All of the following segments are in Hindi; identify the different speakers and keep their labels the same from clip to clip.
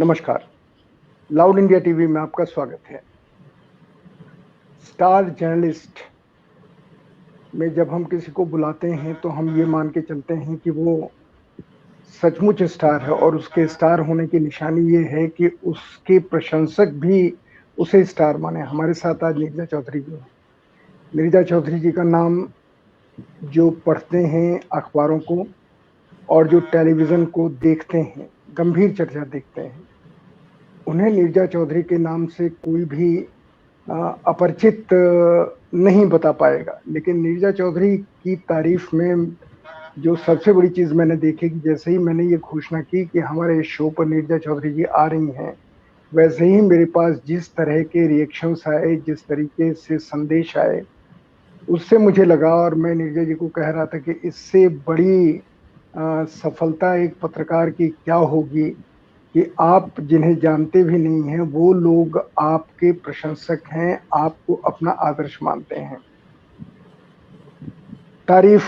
Speaker 1: नमस्कार। लाउड इंडिया टीवी में आपका स्वागत है। स्टार जर्नलिस्ट में जब हम किसी को बुलाते हैं तो हम ये मान के चलते हैं कि वो सचमुच स्टार है, और उसके स्टार होने की निशानी ये है कि उसके प्रशंसक भी उसे स्टार माने। हमारे साथ आज नीरजा चौधरी जी हैं। नीरजा चौधरी जी का नाम जो पढ़ते हैं अखबारों को और जो टेलीविजन को देखते हैं, गंभीर चर्चा देखते हैं, उन्हें नीरजा चौधरी के नाम से कोई भी अपरिचित नहीं बता पाएगा। लेकिन नीरजा चौधरी की तारीफ में जो सबसे बड़ी चीज मैंने देखी कि जैसे ही मैंने ये घोषणा की कि हमारे इस शो पर नीरजा चौधरी जी आ रही हैं, वैसे ही मेरे पास जिस तरह के रिएक्शंस आए, जिस तरीके से संदेश आए, उससे मुझे लगा, और मैं नीरजा जी को कह रहा था कि इससे बड़ी सफलता एक पत्रकार की क्या होगी कि आप जिन्हें जानते भी नहीं हैं वो लोग आपके प्रशंसक हैं, आपको अपना आदर्श मानते हैं। तारीफ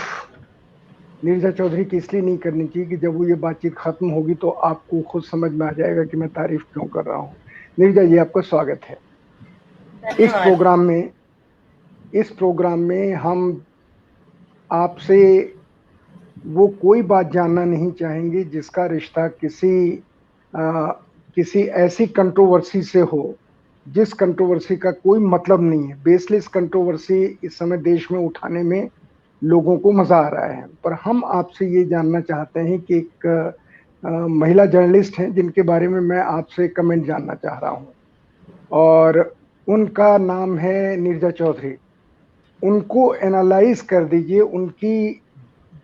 Speaker 1: नीरजा चौधरी की इसलिए नहीं करनी चाहिए कि जब वो ये बातचीत खत्म होगी तो आपको खुद समझ में आ जाएगा कि मैं तारीफ क्यों कर रहा हूँ। नीरजा जी, आपका स्वागत है। इस प्रोग्राम में हम आपसे वो कोई बात जानना नहीं चाहेंगे जिसका रिश्ता किसी ऐसी कंट्रोवर्सी से हो जिस कंट्रोवर्सी का कोई मतलब नहीं है। बेसलेस कंट्रोवर्सी इस समय देश में उठाने में लोगों को मजा आ रहा है, पर हम आपसे ये जानना चाहते हैं कि एक महिला जर्नलिस्ट हैं जिनके बारे में मैं आपसे कमेंट जानना चाह रहा हूं, और उनका नाम है नीरजा चौधरी। उनको एनालाइज कर दीजिए, उनकी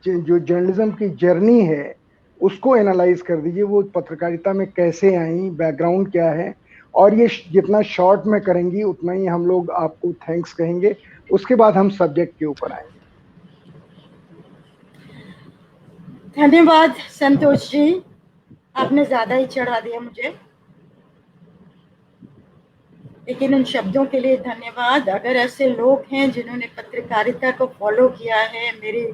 Speaker 1: जो जर्नलिज्म की जर्नी है उसको एनालाइज कर दीजिए। वो पत्रकारिता में कैसे आई, बैकग्राउंड क्या है, और ये जितना शॉर्ट में करेंगी उतना ही हम लोग आपको थैंक्स कहेंगे। उसके बाद हम सब्जेक्ट के ऊपर आएंगे।
Speaker 2: धन्यवाद संतोष जी, आपने ज्यादा ही चढ़ा दिया मुझे, लेकिन उन शब्दों के लिए धन्यवाद। अगर ऐसे लोग हैं जिन्होंने पत्रकारिता को फॉलो किया है, मेरी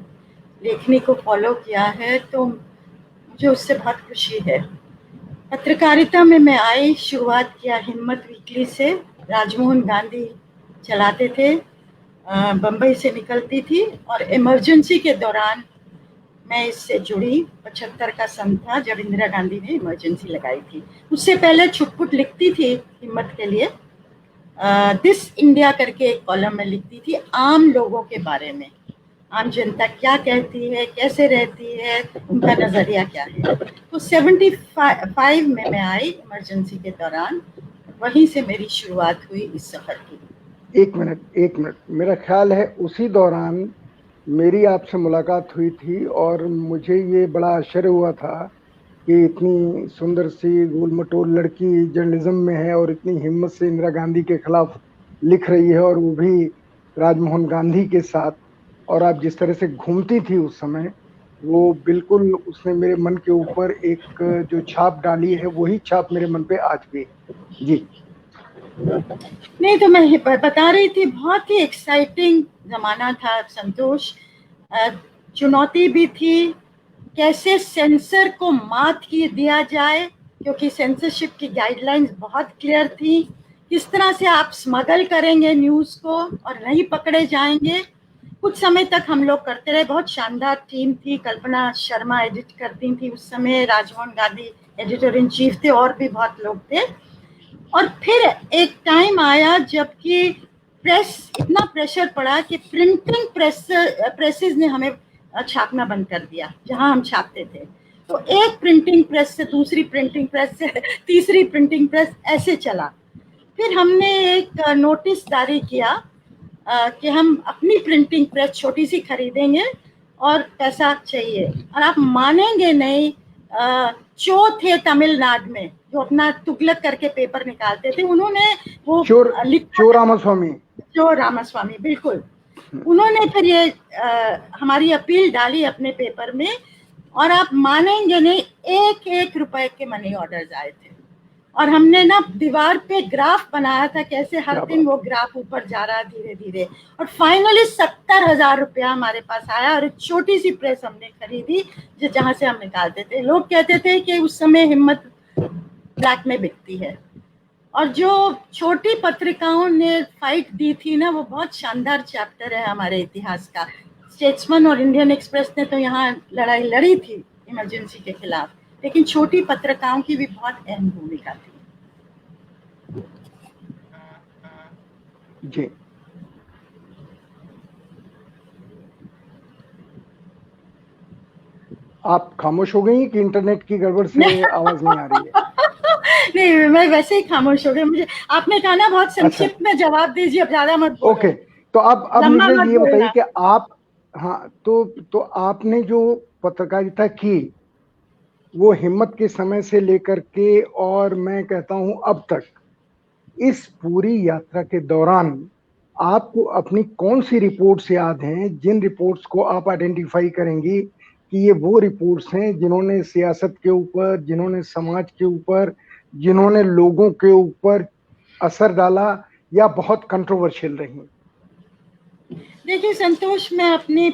Speaker 2: लेखनी को फॉलो किया है, तो मुझे उससे बहुत खुशी है। पत्रकारिता में मैं आई, शुरुआत किया हिम्मत वीकली से। राजमोहन गांधी चलाते थे, बम्बई से निकलती थी, और इमरजेंसी के दौरान मैं इससे जुड़ी। 75 का सन था जब इंदिरा गांधी ने इमरजेंसी लगाई थी। उससे पहले छुटपुट लिखती थी हिम्मत के लिए। दिस इंडिया करके एक कॉलम में लिखती थी आम लोगों के बारे में, आम जनता क्या कहती है, कैसे रहती है, उनका नजरिया क्या है। तो 75 में मैं आई इमरजेंसी के दौरान, वहीं से मेरी शुरुआत हुई इस सफर की।
Speaker 1: एक मिनट, मेरा ख्याल है उसी दौरान मेरी आपसे मुलाकात हुई थी, और मुझे ये बड़ा आश्चर्य हुआ था कि इतनी सुंदर सी गोल-मटोल लड़की जर्नलिज्म में है और इतनी हिम्मत से इंदिरा गांधी के खिलाफ लिख रही है, और वो भी राजमोहन गांधी के साथ। और आप जिस तरह से घूमती थी उस समय, वो बिल्कुल उसने मेरे मन के ऊपर एक जो छाप डाली है वही छाप मेरे मन पे आज भी है। जी
Speaker 2: नहीं, तो मैं बता रही थी, बहुत ही एक्साइटिंग जमाना था संतोष। चुनौती भी थी, कैसे सेंसर को मात की दिया जाए, क्योंकि सेंसरशिप की गाइडलाइंस बहुत क्लियर थी। किस तरह से आप स्मगल करेंगे न्यूज़ को और नहीं पकड़े जाएंगे। कुछ समय तक हम लोग करते रहे, बहुत शानदार टीम थी। कल्पना शर्मा एडिट करती थी उस समय, Rajmohan Gandhi editor in chief थे, और भी बहुत लोग थे। और फिर एक टाइम आया जबकि प्रेस, इतना प्रेशर पड़ा कि प्रिंटिंग प्रेसेस ने हमें छापना बंद कर दिया जहां हम छापते थे। तो एक प्रिंटिंग प्रेस से दूसरी प्रिंटिंग प्रेस से तीसरी प्रिंटिंग प्रेस, ऐसे चला। फिर हमने एक नोटिस जारी किया कि हम अपनी प्रिंटिंग प्रेस छोटी सी खरीदेंगे और पैसा चाहिए। और आप मानेंगे नहीं, चो थे तमिलनाडु में जो अपना तुगलक करके पेपर निकालते थे, उन्होंने वो चो रामास्वामी, बिल्कुल। उन्होंने फिर ये हमारी अपील डाली अपने पेपर में, और आप मानेंगे नहीं, 1-1 रुपए के मनी ऑर्डर्स आए थे। और हमने ना दीवार पे ग्राफ बनाया था, कैसे हर दिन वो ग्राफ ऊपर जा रहा धीरे धीरे, और फाइनली 70,000 रुपया हमारे पास आया। और एक छोटी सी प्रेस हमने खरीदी जहां से हम निकालते थे। लोग कहते थे कि उस समय हिम्मत ब्लैक में बिकती है। और जो छोटी पत्रिकाओं ने फाइट दी थी ना, वो बहुत शानदार चैप्टर है हमारे इतिहास का। स्टेट्समैन और इंडियन एक्सप्रेस ने तो यहाँ लड़ाई लड़ी थी इमरजेंसी के खिलाफ, लेकिन छोटी पत्रिकाओं की भी बहुत अहम भूमिका थी।
Speaker 1: जी, आप खामोश हो गई कि इंटरनेट की गड़बड़ से आवाज नहीं आ रही है?
Speaker 2: नहीं, मैं वैसे ही खामोश हो गई। मुझे आपने कहा ना बहुत संक्षिप्त में जवाब दीजिए, अब ज्यादा मत बोलो।
Speaker 1: ओके, तो अब
Speaker 2: लंबा
Speaker 1: मुझे
Speaker 2: मत
Speaker 1: ये बताइए
Speaker 2: बोलना।
Speaker 1: कि आप, हाँ, तो आपने जो पत्रकारिता की वो हिम्मत के समय से लेकर के, और मैं कहता हूं अब तक, इस पूरी यात्रा के दौरान आपको अपनी कौन सी रिपोर्ट्स याद हैं जिन रिपोर्ट्स को आप आइडेंटिफाई करेंगी कि ये वो रिपोर्ट्स हैं जिन्होंने सियासत के ऊपर, जिन्होंने समाज के ऊपर, जिन्होंने लोगों के ऊपर असर डाला या बहुत कंट्रोवर्शियल रही?
Speaker 2: देखिए संतोष, मैं अपनी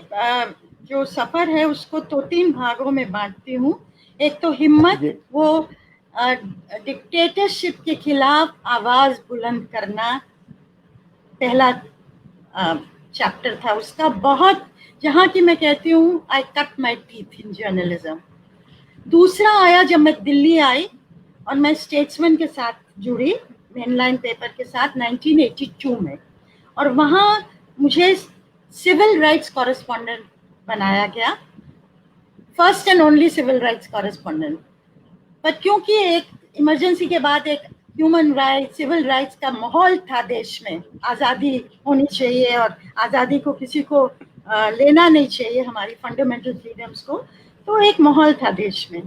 Speaker 2: जो सफर है उसको तो 3 भागों में बांटती हूँ। एक तो हिम्मत,
Speaker 1: जी,
Speaker 2: वो डिक्टेटरशिप के खिलाफ आवाज बुलंद करना पहला चैप्टर था उसका। बहुत, जहाँ की मैं कहती हूँ I cut my teeth in journalism. दूसरा आया जब मैं दिल्ली आई और मैं स्टेट्समैन के साथ जुड़ी, मेनलाइन पेपर के साथ 1982 में, और वहाँ मुझे सिविल राइट्स कॉरेस्पॉन्डेंट बनाया गया, first and only civil rights correspondent. पर क्योंकि एक इमरजेंसी के बाद एक ह्यूमन राइट्स, सिविल राइट्स का माहौल था देश में, आज़ादी होनी चाहिए और आज़ादी को किसी को लेना नहीं चाहिए, हमारी फंडामेंटल फ्रीडम्स को, तो एक माहौल था देश में।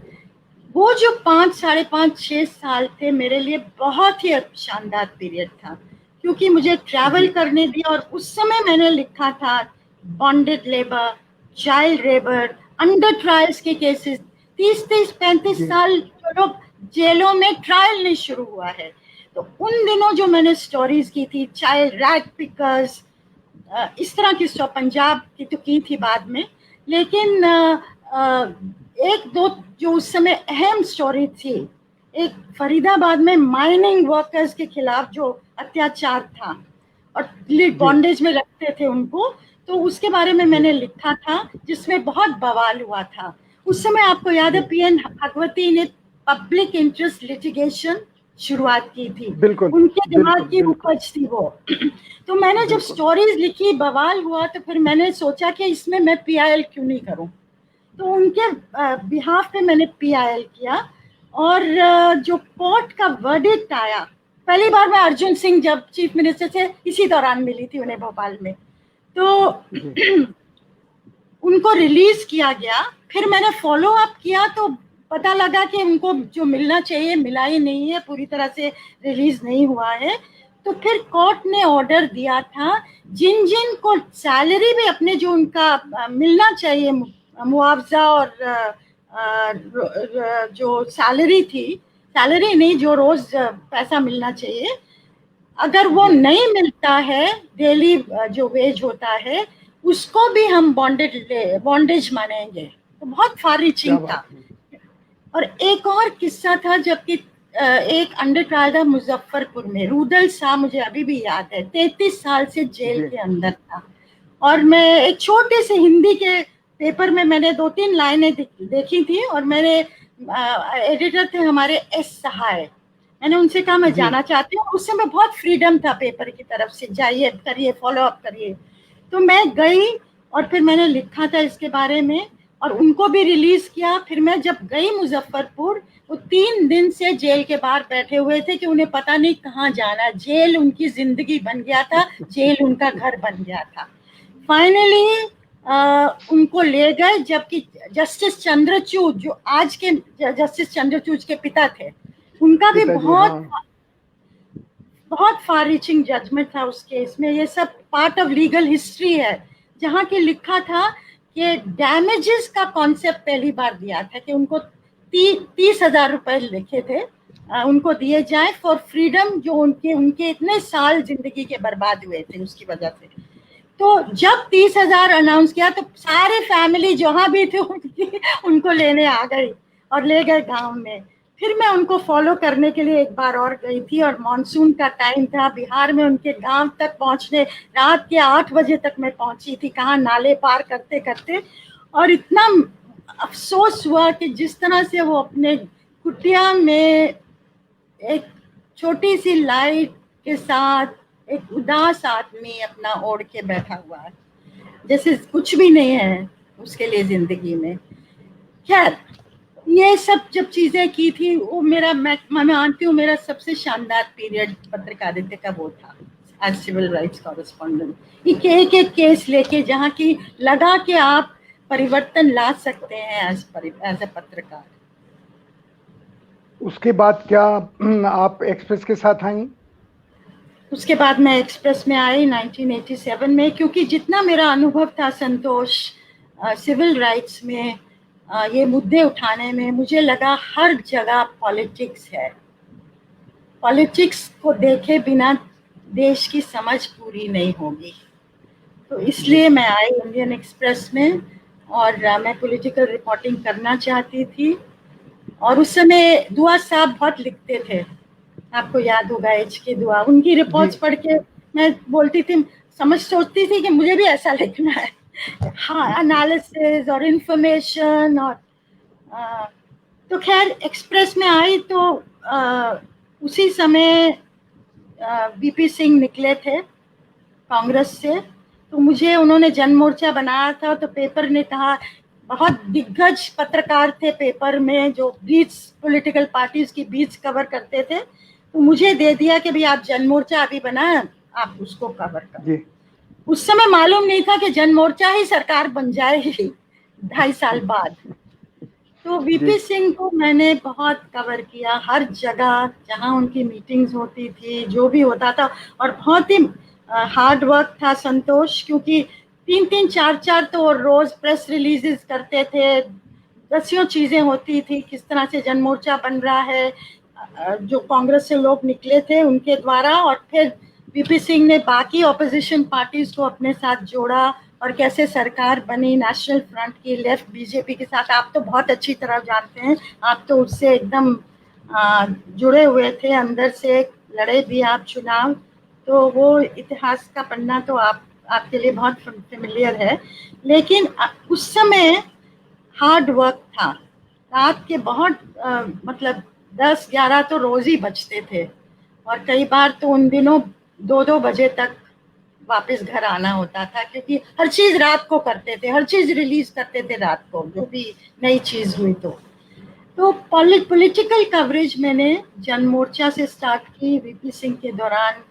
Speaker 2: वो जो 5, साढ़े 5, 6 साल थे मेरे लिए बहुत ही शानदार पीरियड था, क्योंकि मुझे ट्रैवल करने दिया। और उस समय मैंने लिखा था bonded labour, child labour, under trials के केसेस, 30-30, 35 साल जो लोग जेलों में ट्रायल नहीं शुरू हुआ है। तो उन दिनों जो मैंने स्टोरीज की थी, चाइल्ड रैग पिकर्स, इस तरह की पंजाब की तो की थी बाद में, लेकिन एक दो जो उस समय अहम स्टोरी थी, एक फरीदाबाद में माइनिंग वर्कर्स के खिलाफ जो अत्याचार था और बॉन्डेज में रखते थे उनको, तो उसके बारे में मैंने लिखा था, जिसमें बहुत बवाल हुआ था। उस समय आपको याद है पीएन भगवती ने पब्लिक इंटरेस्ट लिटिगेशन शुरुआत की थी,
Speaker 1: बिल्कुल,
Speaker 2: उनके दिमाग
Speaker 1: बिल्कुल,
Speaker 2: की
Speaker 1: बिल्कुल,
Speaker 2: उपज थी वो। तो मैंने जब स्टोरीज लिखी, बवाल हुआ, तो फिर मैंने सोचा कि इसमें मैं पीआईएल क्यों नहीं करूं। तो उनके बिहाफ पे मैंने पीआईएल किया। और जो कोर्ट का वर्डिक्ट आया, पहली बार मैं अर्जुन सिंह जब चीफ मिनिस्टर से इसी दौरान मिली थी उन्हें भोपाल में, तो उनको रिलीज किया गया। फिर मैंने फॉलो अप किया तो पता लगा कि उनको जो मिलना चाहिए मिला ही नहीं है, पूरी तरह से रिलीज नहीं हुआ है। तो फिर कोर्ट ने ऑर्डर दिया था, जिन जिन को सैलरी भी अपने जो उनका मिलना चाहिए, मुआवजा और जो सैलरी थी, सैलरी नहीं, जो रोज पैसा मिलना चाहिए, अगर वो नहीं मिलता है, डेली जो वेज होता है, उसको भी हम बॉन्डेज मानेंगे। तो बहुत फार रीचिंग था। और एक और किस्सा था, जबकि एक अंडर ट्रायल था मुजफ्फरपुर में, रुदल शाह, मुझे अभी भी याद है, 33 साल से जेल के अंदर था। और मैं एक छोटे से हिंदी के पेपर में मैंने 2-3 लाइनें देखी थी, और मेरे एडिटर थे हमारे एस सहाय, मैंने उनसे कहा मैं जाना चाहती हूँ। उस समय बहुत फ्रीडम था पेपर की तरफ से, जाइए करिए, फॉलो अप करिए। तो मैं गई और फिर मैंने लिखा था इसके बारे में, और उनको भी रिलीज किया। फिर मैं जब गई मुजफ्फरपुर, वो 3 दिन से जेल के बाहर बैठे हुए थे कि उन्हें पता नहीं कहाँ जाना, जेल उनकी जिंदगी बन गया था, जेल उनका घर बन गया था। फाइनली उनको ले गए, जबकि जस्टिस चंद्रचूड़, जो आज के जस्टिस चंद्रचूड़ के पिता थे, उनका भी बहुत बहुत फार रीचिंग जजमेंट था उस केस में। ये सब पार्ट ऑफ लीगल हिस्ट्री है, जहाँ की लिखा था कि डैमेजेस का कॉन्सेप्ट पहली बार दिया था कि उनको 30,000 रुपए लिखे थे, उनको दिए जाए फॉर फ्रीडम, जो उनके इतने साल जिंदगी के बर्बाद हुए थे उसकी वजह से। तो जब 30,000 अनाउंस किया तो सारे फैमिली जहाँ भी थे उनको लेने आ गई और ले गए गांव में। फिर मैं उनको फॉलो करने के लिए एक बार और गई थी, और मानसून का टाइम था, बिहार में उनके गांव तक पहुंचने रात के 8 बजे तक मैं पहुंची थी, कहाँ नाले पार करते करते। और इतना अफसोस हुआ कि जिस तरह से वो अपने कुटिया में एक छोटी सी लाइट के साथ एक उदास आदमी अपना ओढ़ के बैठा हुआ है, जैसे कुछ भी नहीं है उसके लिए जिंदगी में। खैर, ये सब जब चीजें की थी, वो मेरा, मैं मानती हूँ मेरा सबसे शानदार पीरियड पत्रकारिता का वो था, एज सिविल राइट्स कॉरेस्पॉन्डेंट। एक एक केस लेके, जहाँ की लगा कि आप परिवर्तन ला सकते हैं एज ए पत्रकार।
Speaker 1: उसके बाद क्या आप एक्सप्रेस के साथ आई?
Speaker 2: उसके बाद मैं एक्सप्रेस में आई 1987 में, क्योंकि जितना मेरा अनुभव था संतोष सिविल राइट्स में, ये मुद्दे उठाने में, मुझे लगा हर जगह पॉलिटिक्स है। पॉलिटिक्स को देखे बिना देश की समझ पूरी नहीं होगी। तो इसलिए मैं आई इंडियन एक्सप्रेस में, और मैं पॉलिटिकल रिपोर्टिंग करना चाहती थी। और उस समय दुआ साहब बहुत लिखते थे, आपको याद होगा, एच के दुआ, उनकी रिपोर्ट्स पढ़ के मैं बोलती थी, सोचती थी कि मुझे भी ऐसा लिखना है। हाँ, एनालिसिस और इंफॉर्मेशन। और तो खैर एक्सप्रेस में आई तो उसी समय वीपी सिंह निकले थे कांग्रेस से। तो मुझे उन्होंने जन मोर्चा बनाया था, तो पेपर ने कहा, बहुत दिग्गज पत्रकार थे पेपर में जो बीच पॉलिटिकल पार्टीज की बीच कवर करते थे, तो मुझे दे दिया कि भाई आप जन मोर्चा अभी बनाए, आप उसको कवर करो। उस समय मालूम नहीं था कि जन मोर्चा ही सरकार बन जाएगी 2.5 साल बाद। तो वीपी सिंह को मैंने बहुत कवर किया, हर जगह जहां उनकी मीटिंग्स होती थी, जो भी होता था। और बहुत ही हार्ड वर्क था संतोष, क्योंकि 3-3, 4-4 तो रोज प्रेस रिलीजेस करते थे, दसियों चीजें होती थी, किस तरह से जन मोर्चा बन रहा है, जो कांग्रेस से लोग निकले थे उनके द्वारा। और फिर वीपी सिंह ने बाकी ऑपोजिशन पार्टीज को अपने साथ जोड़ा, और कैसे सरकार बनी नेशनल फ्रंट की, लेफ्ट बीजेपी के साथ। आप तो बहुत अच्छी तरह जानते हैं, आप तो उससे एकदम जुड़े हुए थे अंदर से, लड़े भी आप चुनाव, तो वो इतिहास का पन्ना तो आपके लिए बहुत फेमिलियर है। लेकिन उस समय हार्ड वर्क था, रात के बहुत मतलब 10-11 तो रोज ही बचते थे, और कई बार तो उन दिनों 2-2 बजे तक वापस घर आना होता था, क्योंकि हर चीज रात को करते थे, हर चीज रिलीज करते थे रात को, जो भी नई चीज हुई। तो पॉलिटिकल कवरेज मैंने जन मोर्चा से स्टार्ट की, वीपी सिंह के दौरान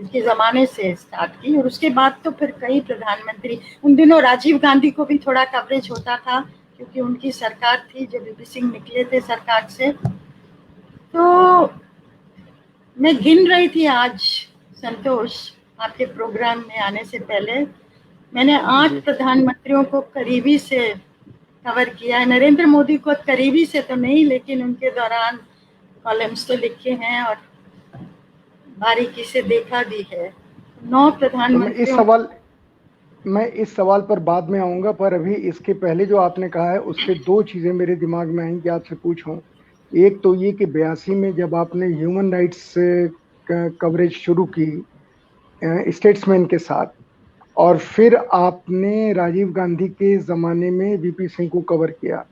Speaker 2: के ज़माने से स्टार्ट की, और उसके बाद तो फिर कई प्रधानमंत्री, उन दिनों राजीव गांधी को भी थोड़ा कवरेज होता था, क्योंकि उनकी सरकार थी जब वीपी सिंह निकले थे सरकार से। तो मैं गिन रही थी आज संतोष, आपके प्रोग्राम में आने से पहले मैंने 8 प्रधानमंत्रियों को करीबी से कवर किया है। नरेंद्र मोदी को करीबी से तो नहीं, लेकिन उनके दौरान कॉलम्स तो लिखे हैं और बारीकी से देखा भी है। 9 प्रधानमंत्रियों।
Speaker 1: मैं इस सवाल पर बाद में आऊंगा, पर अभी इसके पहले जो आपने कहा है उससे 2 चीजें मेरे दिमाग में आई कि आपसे पूछूं। एक तो ये कि 82 में जब आपने ह्यूमन राइट्स कवरेज शुरू की स्टेट्समैन के साथ, और फिर आपने राजीव गांधी के ज़माने में वीपी सिंह को कवर किया,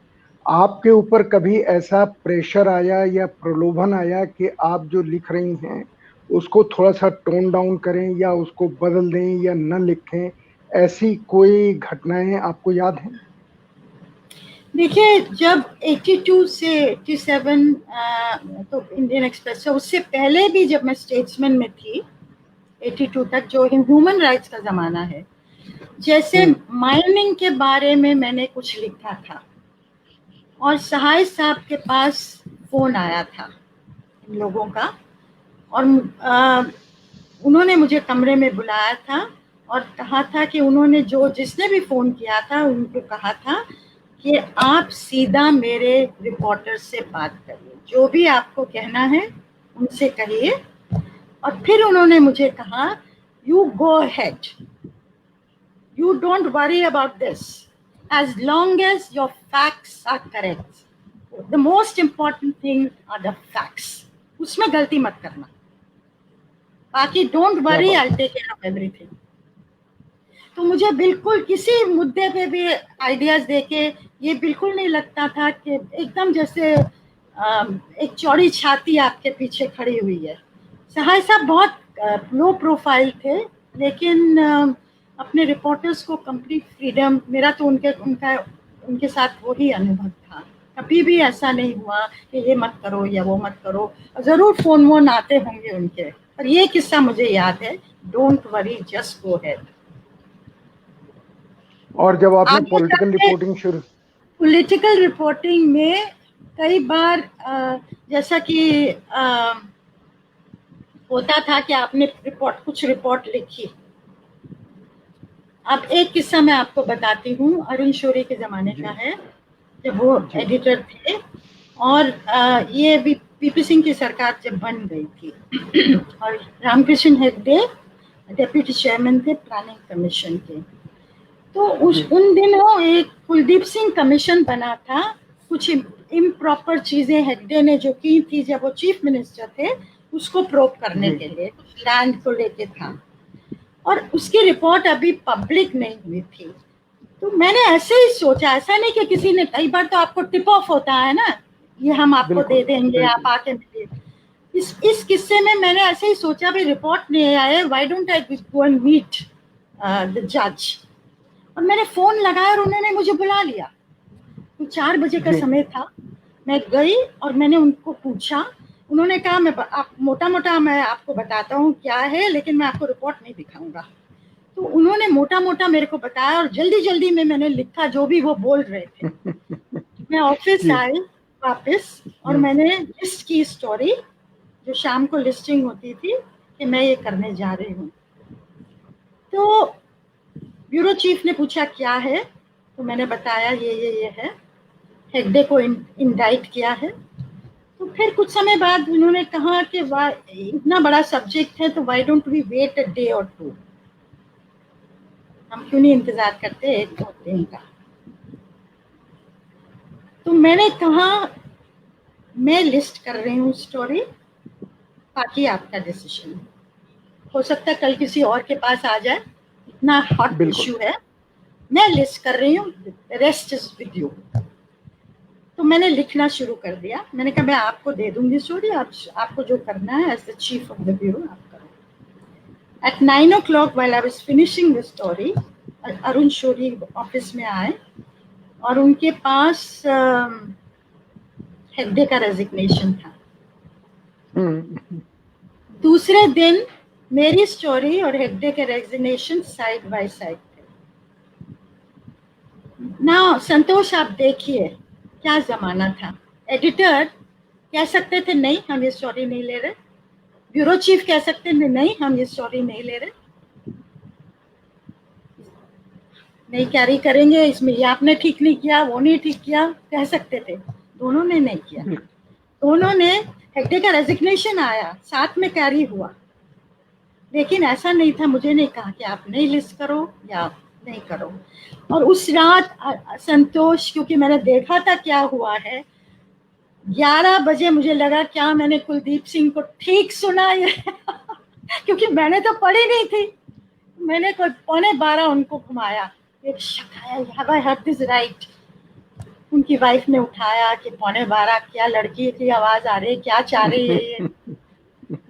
Speaker 1: आपके ऊपर कभी ऐसा प्रेशर आया या प्रलोभन आया कि आप जो लिख रही हैं उसको थोड़ा सा टोन डाउन करें या उसको बदल दें या न लिखें? ऐसी कोई घटनाएं आपको याद हैं?
Speaker 2: देखिए, जब 82 से 87 तो इंडियन एक्सप्रेस से, उससे पहले भी जब मैं स्टेट्समैन में थी 82 तक, जो ह्यूमन राइट्स का ज़माना है, जैसे माइनिंग के बारे में मैंने कुछ लिखा था, और सहाय साहब के पास फ़ोन आया था इन लोगों का, और उन्होंने मुझे कमरे में बुलाया था और कहा था कि उन्होंने जिसने भी फ़ोन किया था उनको कहा था कि आप सीधा मेरे रिपोर्टर से बात करिए, जो भी आपको कहना है उनसे कहिए। और फिर उन्होंने मुझे कहा, you go ahead, you don't worry about this as long as your facts are correct. The most important thing are the facts, उसमें गलती मत करना, बाकी don't worry, I take care of everything. तो मुझे बिल्कुल किसी मुद्दे पे भी आइडियाज देके ये बिल्कुल नहीं लगता था कि एकदम जैसे एक चौड़ी छाती आपके पीछे खड़ी हुई है। सहाय साहब बहुत लो प्रोफाइल थे, लेकिन अपने रिपोर्टर्स को कंप्लीट फ्रीडम, मेरा तो उनके साथ वही अनुभव था। कभी भी ऐसा नहीं हुआ कि ये मत करो या वो मत करो। जरूर फोन वोन आते होंगे उनके, पर ये किस्सा मुझे याद है, don't worry, just go head.
Speaker 1: और जब आपने पॉलिटिकल रिपोर्टिंग
Speaker 2: में कई बार जैसा कि होता था कि आपने कुछ रिपोर्ट लिखी। अब एक किस्सा मैं आपको बताती हूँ, अरुण शौरी के जमाने का है, जब वो एडिटर थे और ये भी पीपी सिंह की सरकार जब बन गई थी और रामकृष्ण हेगड़े डेप्यूटी चेयरमैन थे प्लानिंग कमीशन के। तो उन दिनों एक कुलदीप सिंह कमीशन बना था, कुछ इम्प्रॉपर चीजें हेगड़े ने जो की थी जब वो चीफ मिनिस्टर थे, उसको प्रोब करने के लिए, कुछ लैंड को लेके था, और उसकी रिपोर्ट अभी पब्लिक नहीं हुई थी। तो मैंने ऐसे ही सोचा, ऐसा नहीं कि किसी ने, कई बार तो आपको टिप ऑफ होता है ना, ये हम आपको दे देंगे, आप आके मिलिए। इस किस्से में मैंने ऐसे ही सोचा, भाई रिपोर्ट नहीं आए, why don't I go and meet the जज। और मैंने फोन लगाया और उन्होंने मुझे बुला लिया। तो 4 बजे का समय था, मैं गई और मैंने उनको पूछा। उन्होंने कहा आप मोटा मोटा मैं आपको बताता हूँ क्या है, लेकिन मैं आपको रिपोर्ट नहीं दिखाऊंगा। तो उन्होंने मोटा मोटा मेरे को बताया और जल्दी जल्दी में मैंने लिखा जो भी वो बोल रहे थे। मैं ऑफिस आई वापस और मैंने लिस्ट की स्टोरी, जो शाम को लिस्टिंग होती थी कि मैं ये करने जा रही हूँ। तो ब्यूरो चीफ ने पूछा क्या है, तो मैंने बताया ये है, हेगड़े को इंडाइट किया है। तो फिर कुछ समय बाद उन्होंने कहा कि इतना बड़ा सब्जेक्ट है तो why don't we wait a day और 2, हम क्यों नहीं इंतजार करते 1-2 दिन का। तो मैंने कहा मैं लिस्ट कर रही हूँ स्टोरी, बाकी आपका डिसीजन। हो सकता है कल किसी और के पास आ जाए, इतना हॉट इशू है, मैं लिस्ट कर रही हूँ, रेस्ट इज विद यू। तो मैंने लिखना शुरू कर दिया। मैंने कहा मैं आपको दे दूंगी स्टोरी, आपको जो करना है as the chief of the bureau आप करो। At 9 o'clock while I was finishing the story, Arun Shourie office में आए और उनके पास हेगड़े का रेजिग्नेशन था। दूसरे दिन मेरी स्टोरी और हेगड़े के रेजिग्नेशन साइड बाय साइड थे। ना संतोष, आप देखिए क्या जमाना था। एडिटर कह सकते थे नहीं हम ये स्टोरी नहीं ले रहे, ब्यूरो चीफ कह सकते थे नहीं हम ये स्टोरी नहीं ले रहे, नहीं कैरी करेंगे इसमें, ये आपने ठीक नहीं किया, वो नहीं ठीक किया, कह सकते थे। दोनों ने नहीं किया। दोनों ने, हेगड़े का रेजिग्नेशन आया, साथ में कैरी हुआ, लेकिन ऐसा नहीं था, मुझे नहीं कहा कि आप नहीं लिस्ट करो या नहीं करो। और उस रात संतोष, क्योंकि मैंने देखा था क्या हुआ है, 11 बजे मुझे लगा क्या मैंने कुलदीप सिंह को ठीक सुना है क्योंकि मैंने तो पढ़ी नहीं थी। मैंने 11:15 उनको घुमाया, एक शक आया, have I heard this right. उनकी वाइफ ने उठाया कि 11:15 क्या लड़की की आवाज आ रही है, क्या चाह रही है ये।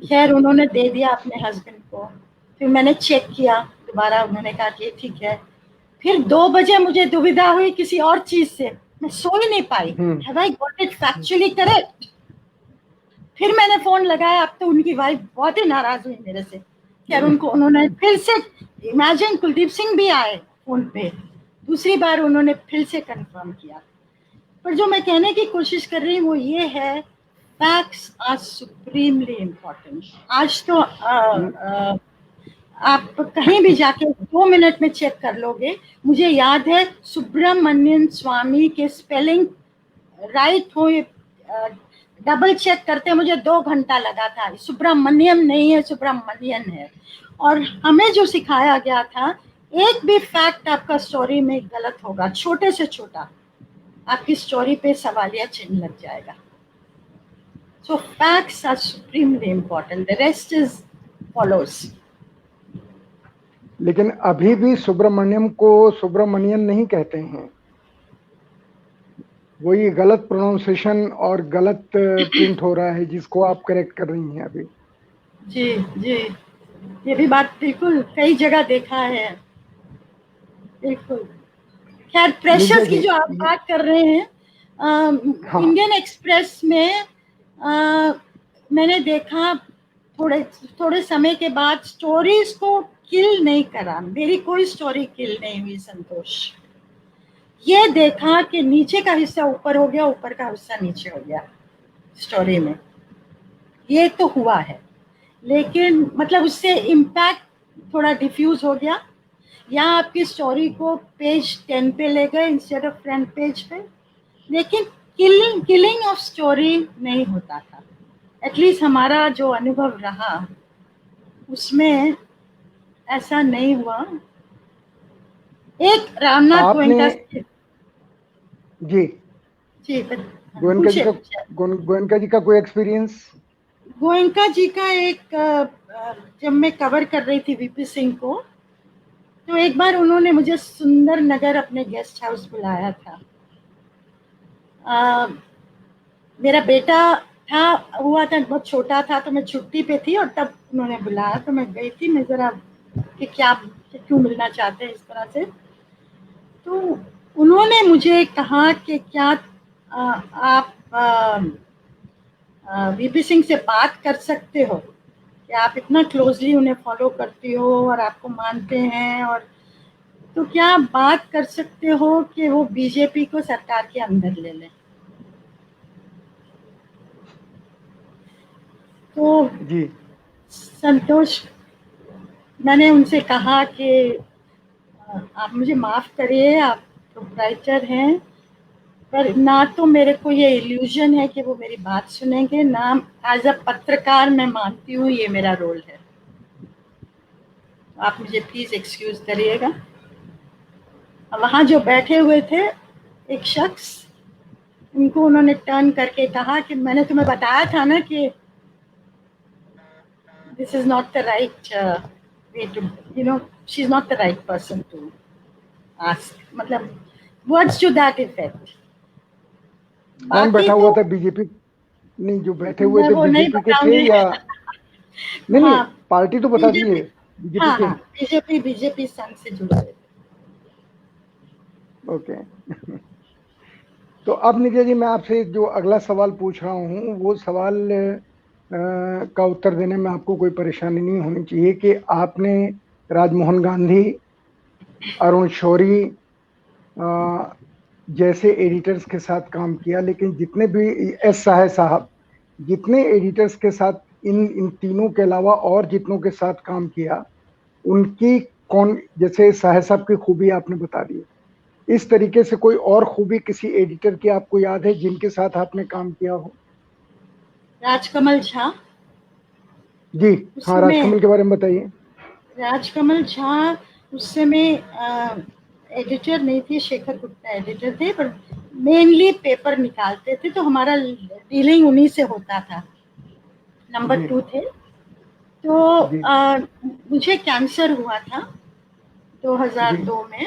Speaker 2: खैर उन्होंने दे दिया अपने हस्बैंड को। फिर मैंने चेक किया दोबारा, उन्होंने कहा कि ठीक है। फिर 2 बजे मुझे दुविधा हुई किसी और चीज से, मैं सो ही नहीं पाई, have I got it factually correct. फिर मैंने फोन लगाया, अब तो उनकी वाइफ बहुत ही नाराज हुई मेरे से। खैर उन्होंने फिर से, इमेजिन कुलदीप सिंह भी आए फोन पे, दूसरी बार उन्होंने फिर से कंफर्म किया। पर जो मैं कहने की कोशिश कर रही हूँ वो ये है, फैक्ट्स आर सुप्रीमली इम्पोर्टेंट। आज तो आप कहीं भी जाके 2 मिनट में चेक कर लोगे। मुझे याद है सुब्रमण्यम स्वामी के स्पेलिंग राइट हो, डबल चेक करते मुझे 2 घंटा लगा था। सुब्रमण्यम नहीं है, सुब्रमण्यन है। और हमें जो सिखाया गया था, एक भी फैक्ट आपका स्टोरी में गलत होगा, छोटे से छोटा, आपकी स्टोरी पे सवालिया चिन्ह लग जाएगा। So facts are supremely important, the rest is follows.
Speaker 1: लेकिन अभी भी सुब्रमण्यम को सुब्रमण्यन नहीं कहते हैं, वही गलत प्रोनाउंसिएशन और गलत प्रिंट हो रहा है, जिसको आप करेक्ट कर रही हैं अभी।
Speaker 2: जी जी, ये भी बात बिल्कुल कई जगह देखा है, बिल्कुल। खैर,
Speaker 1: नित्या
Speaker 2: प्रेशर्स की
Speaker 1: जी,
Speaker 2: जो आप बात कर रहे हैं,
Speaker 1: हाँ,
Speaker 2: इंडियन एक्सप्रेस में मैंने देखा थोड़े थोड़े समय के बाद स्टोरीज को किल नहीं करा, मेरी कोई स्टोरी किल नहीं हुई संतोष। ये देखा कि नीचे का हिस्सा ऊपर हो गया, ऊपर का हिस्सा नीचे हो गया स्टोरी में, ये तो हुआ है, लेकिन मतलब उससे इम्पैक्ट थोड़ा डिफ्यूज हो गया, या आपकी स्टोरी को पेज 10 पे ले गए इंस्टेड ऑफ फ्रंट पेज पे, लेकिन किलिंग ऑफ स्टोरी नहीं होता था। एटलीस्ट हमारा जो अनुभव रहा उसमें ऐसा नहीं हुआ। एक रामनाथ
Speaker 1: आपने
Speaker 2: गोयनका
Speaker 1: जी,
Speaker 2: जी
Speaker 1: गोयनका जी
Speaker 2: पूछे
Speaker 1: का
Speaker 2: पूछे।
Speaker 1: गोयनका जी का कोई एक्सपीरियंस?
Speaker 2: गोयनका जी का एक जब मैं कवर कर रही थी वीपी सिंह को, तो एक बार उन्होंने मुझे सुंदर नगर अपने गेस्ट हाउस बुलाया था। मेरा बेटा था हुआ था, बहुत छोटा था, तो मैं छुट्टी पे थी और तब उन्होंने बुलाया, तो मैं गई थी। मैं जरा कि क्या क्यों मिलना चाहते हैं इस तरह से, तो उन्होंने मुझे कहा कि क्या आप वीपी सिंह से बात कर सकते हो, कि आप इतना क्लोजली उन्हें फॉलो करती हो और आपको मानते हैं, और तो क्या आप बात कर सकते हो कि वो बीजेपी को सरकार के अंदर ले लें। तो
Speaker 1: जी,
Speaker 2: संतोष, मैंने उनसे कहा कि आप मुझे माफ़ करिए, आप प्रोप्राइटर हैं, पर ना तो मेरे को ये इल्यूजन है कि वो मेरी बात सुनेंगे, ना एज अ पत्रकार मैं मानती हूँ ये मेरा रोल है। आप मुझे प्लीज़ एक्सक्यूज़ करिएगा। वहाँ जो बैठे हुए थे एक शख्स, उनको उन्होंने टर्न करके कहा कि मैंने तुम्हें बताया था ना कि this is not the right way to, you know, she is not the right person to ask, मतलब वर्ड्स टू दैट इफेक्ट।
Speaker 1: कौन
Speaker 2: बाकी
Speaker 1: बैठा हुआ
Speaker 2: तो
Speaker 1: था बीजेपी? नहीं, जो बैठे हुए
Speaker 2: मैं
Speaker 1: थे
Speaker 2: वो नहीं
Speaker 1: बीजेपी के थे
Speaker 2: बताऊंगी।
Speaker 1: या? नहीं नहीं,
Speaker 2: हाँ,
Speaker 1: पार्टी तो बता दीजिए,
Speaker 2: बीजेपी,
Speaker 1: बीजेपी
Speaker 2: हाँ
Speaker 1: के।
Speaker 2: हाँ, बीजेपी संघ से जुड़े हुए थे।
Speaker 1: ओके। तो अब नित्या जी, मैं आपसे जो अगला सवाल पूछ रहा हूँ, वो सवाल का उत्तर देने में आपको कोई परेशानी नहीं होनी चाहिए कि आपने राजमोहन गांधी, अरुण शौरी जैसे एडिटर्स के साथ काम किया, लेकिन जितने भी एस साहे साहब, जितने एडिटर्स के साथ, इन तीनों के अलावा और जितनों के साथ काम किया, उनकी कौन, जैसे साहे साहब की खूबी आपने बता दी, इस तरीके से कोई और खूबी किसी एडिटर की आपको याद है जिनके साथ आपने काम किया हो?
Speaker 2: राजकमल झा,
Speaker 1: जी,
Speaker 2: उस
Speaker 1: हाँ,
Speaker 2: समय
Speaker 1: राजकमल के बारे में बताइए।
Speaker 2: राजकमल झा उस समय एडिटर नहीं थे, शेखर गुप्ता एडिटर थे, पर मेनली पेपर निकालते थे, तो हमारा डीलिंग उन्हीं से होता था। नंबर
Speaker 1: जी
Speaker 2: 2 थे। तो
Speaker 1: जी
Speaker 2: मुझे कैंसर हुआ था
Speaker 1: जी
Speaker 2: 2002 में,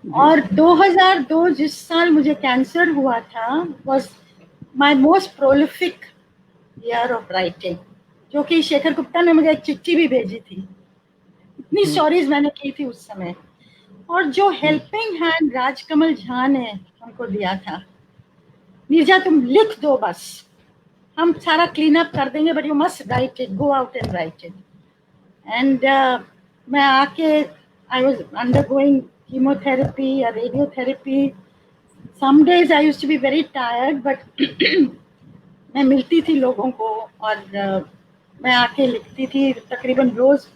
Speaker 1: जी
Speaker 2: और 2002 जिस साल मुझे कैंसर हुआ था was my most prolific year of writing, जो कि शेखर गुप्ता ने मुझे एक चिट्ठी भी भेजी थी, इतनी
Speaker 1: हम्म,
Speaker 2: स्टोरीज मैंने की थी उस समय। और जो
Speaker 1: हम्म,
Speaker 2: हेल्पिंग हैंड राजकमल झा ने हमको दिया था, नीरजा तुम लिख दो बस, हम सारा क्लीन अप कर देंगे, but you must write it, go out and right it. And मैं आके I was undergoing chemotherapy or radiotherapy. Some days I used to be very tired, but मैं मिलती थी लोगों को, और मैं आके लिखती थी, तकरीबन रोज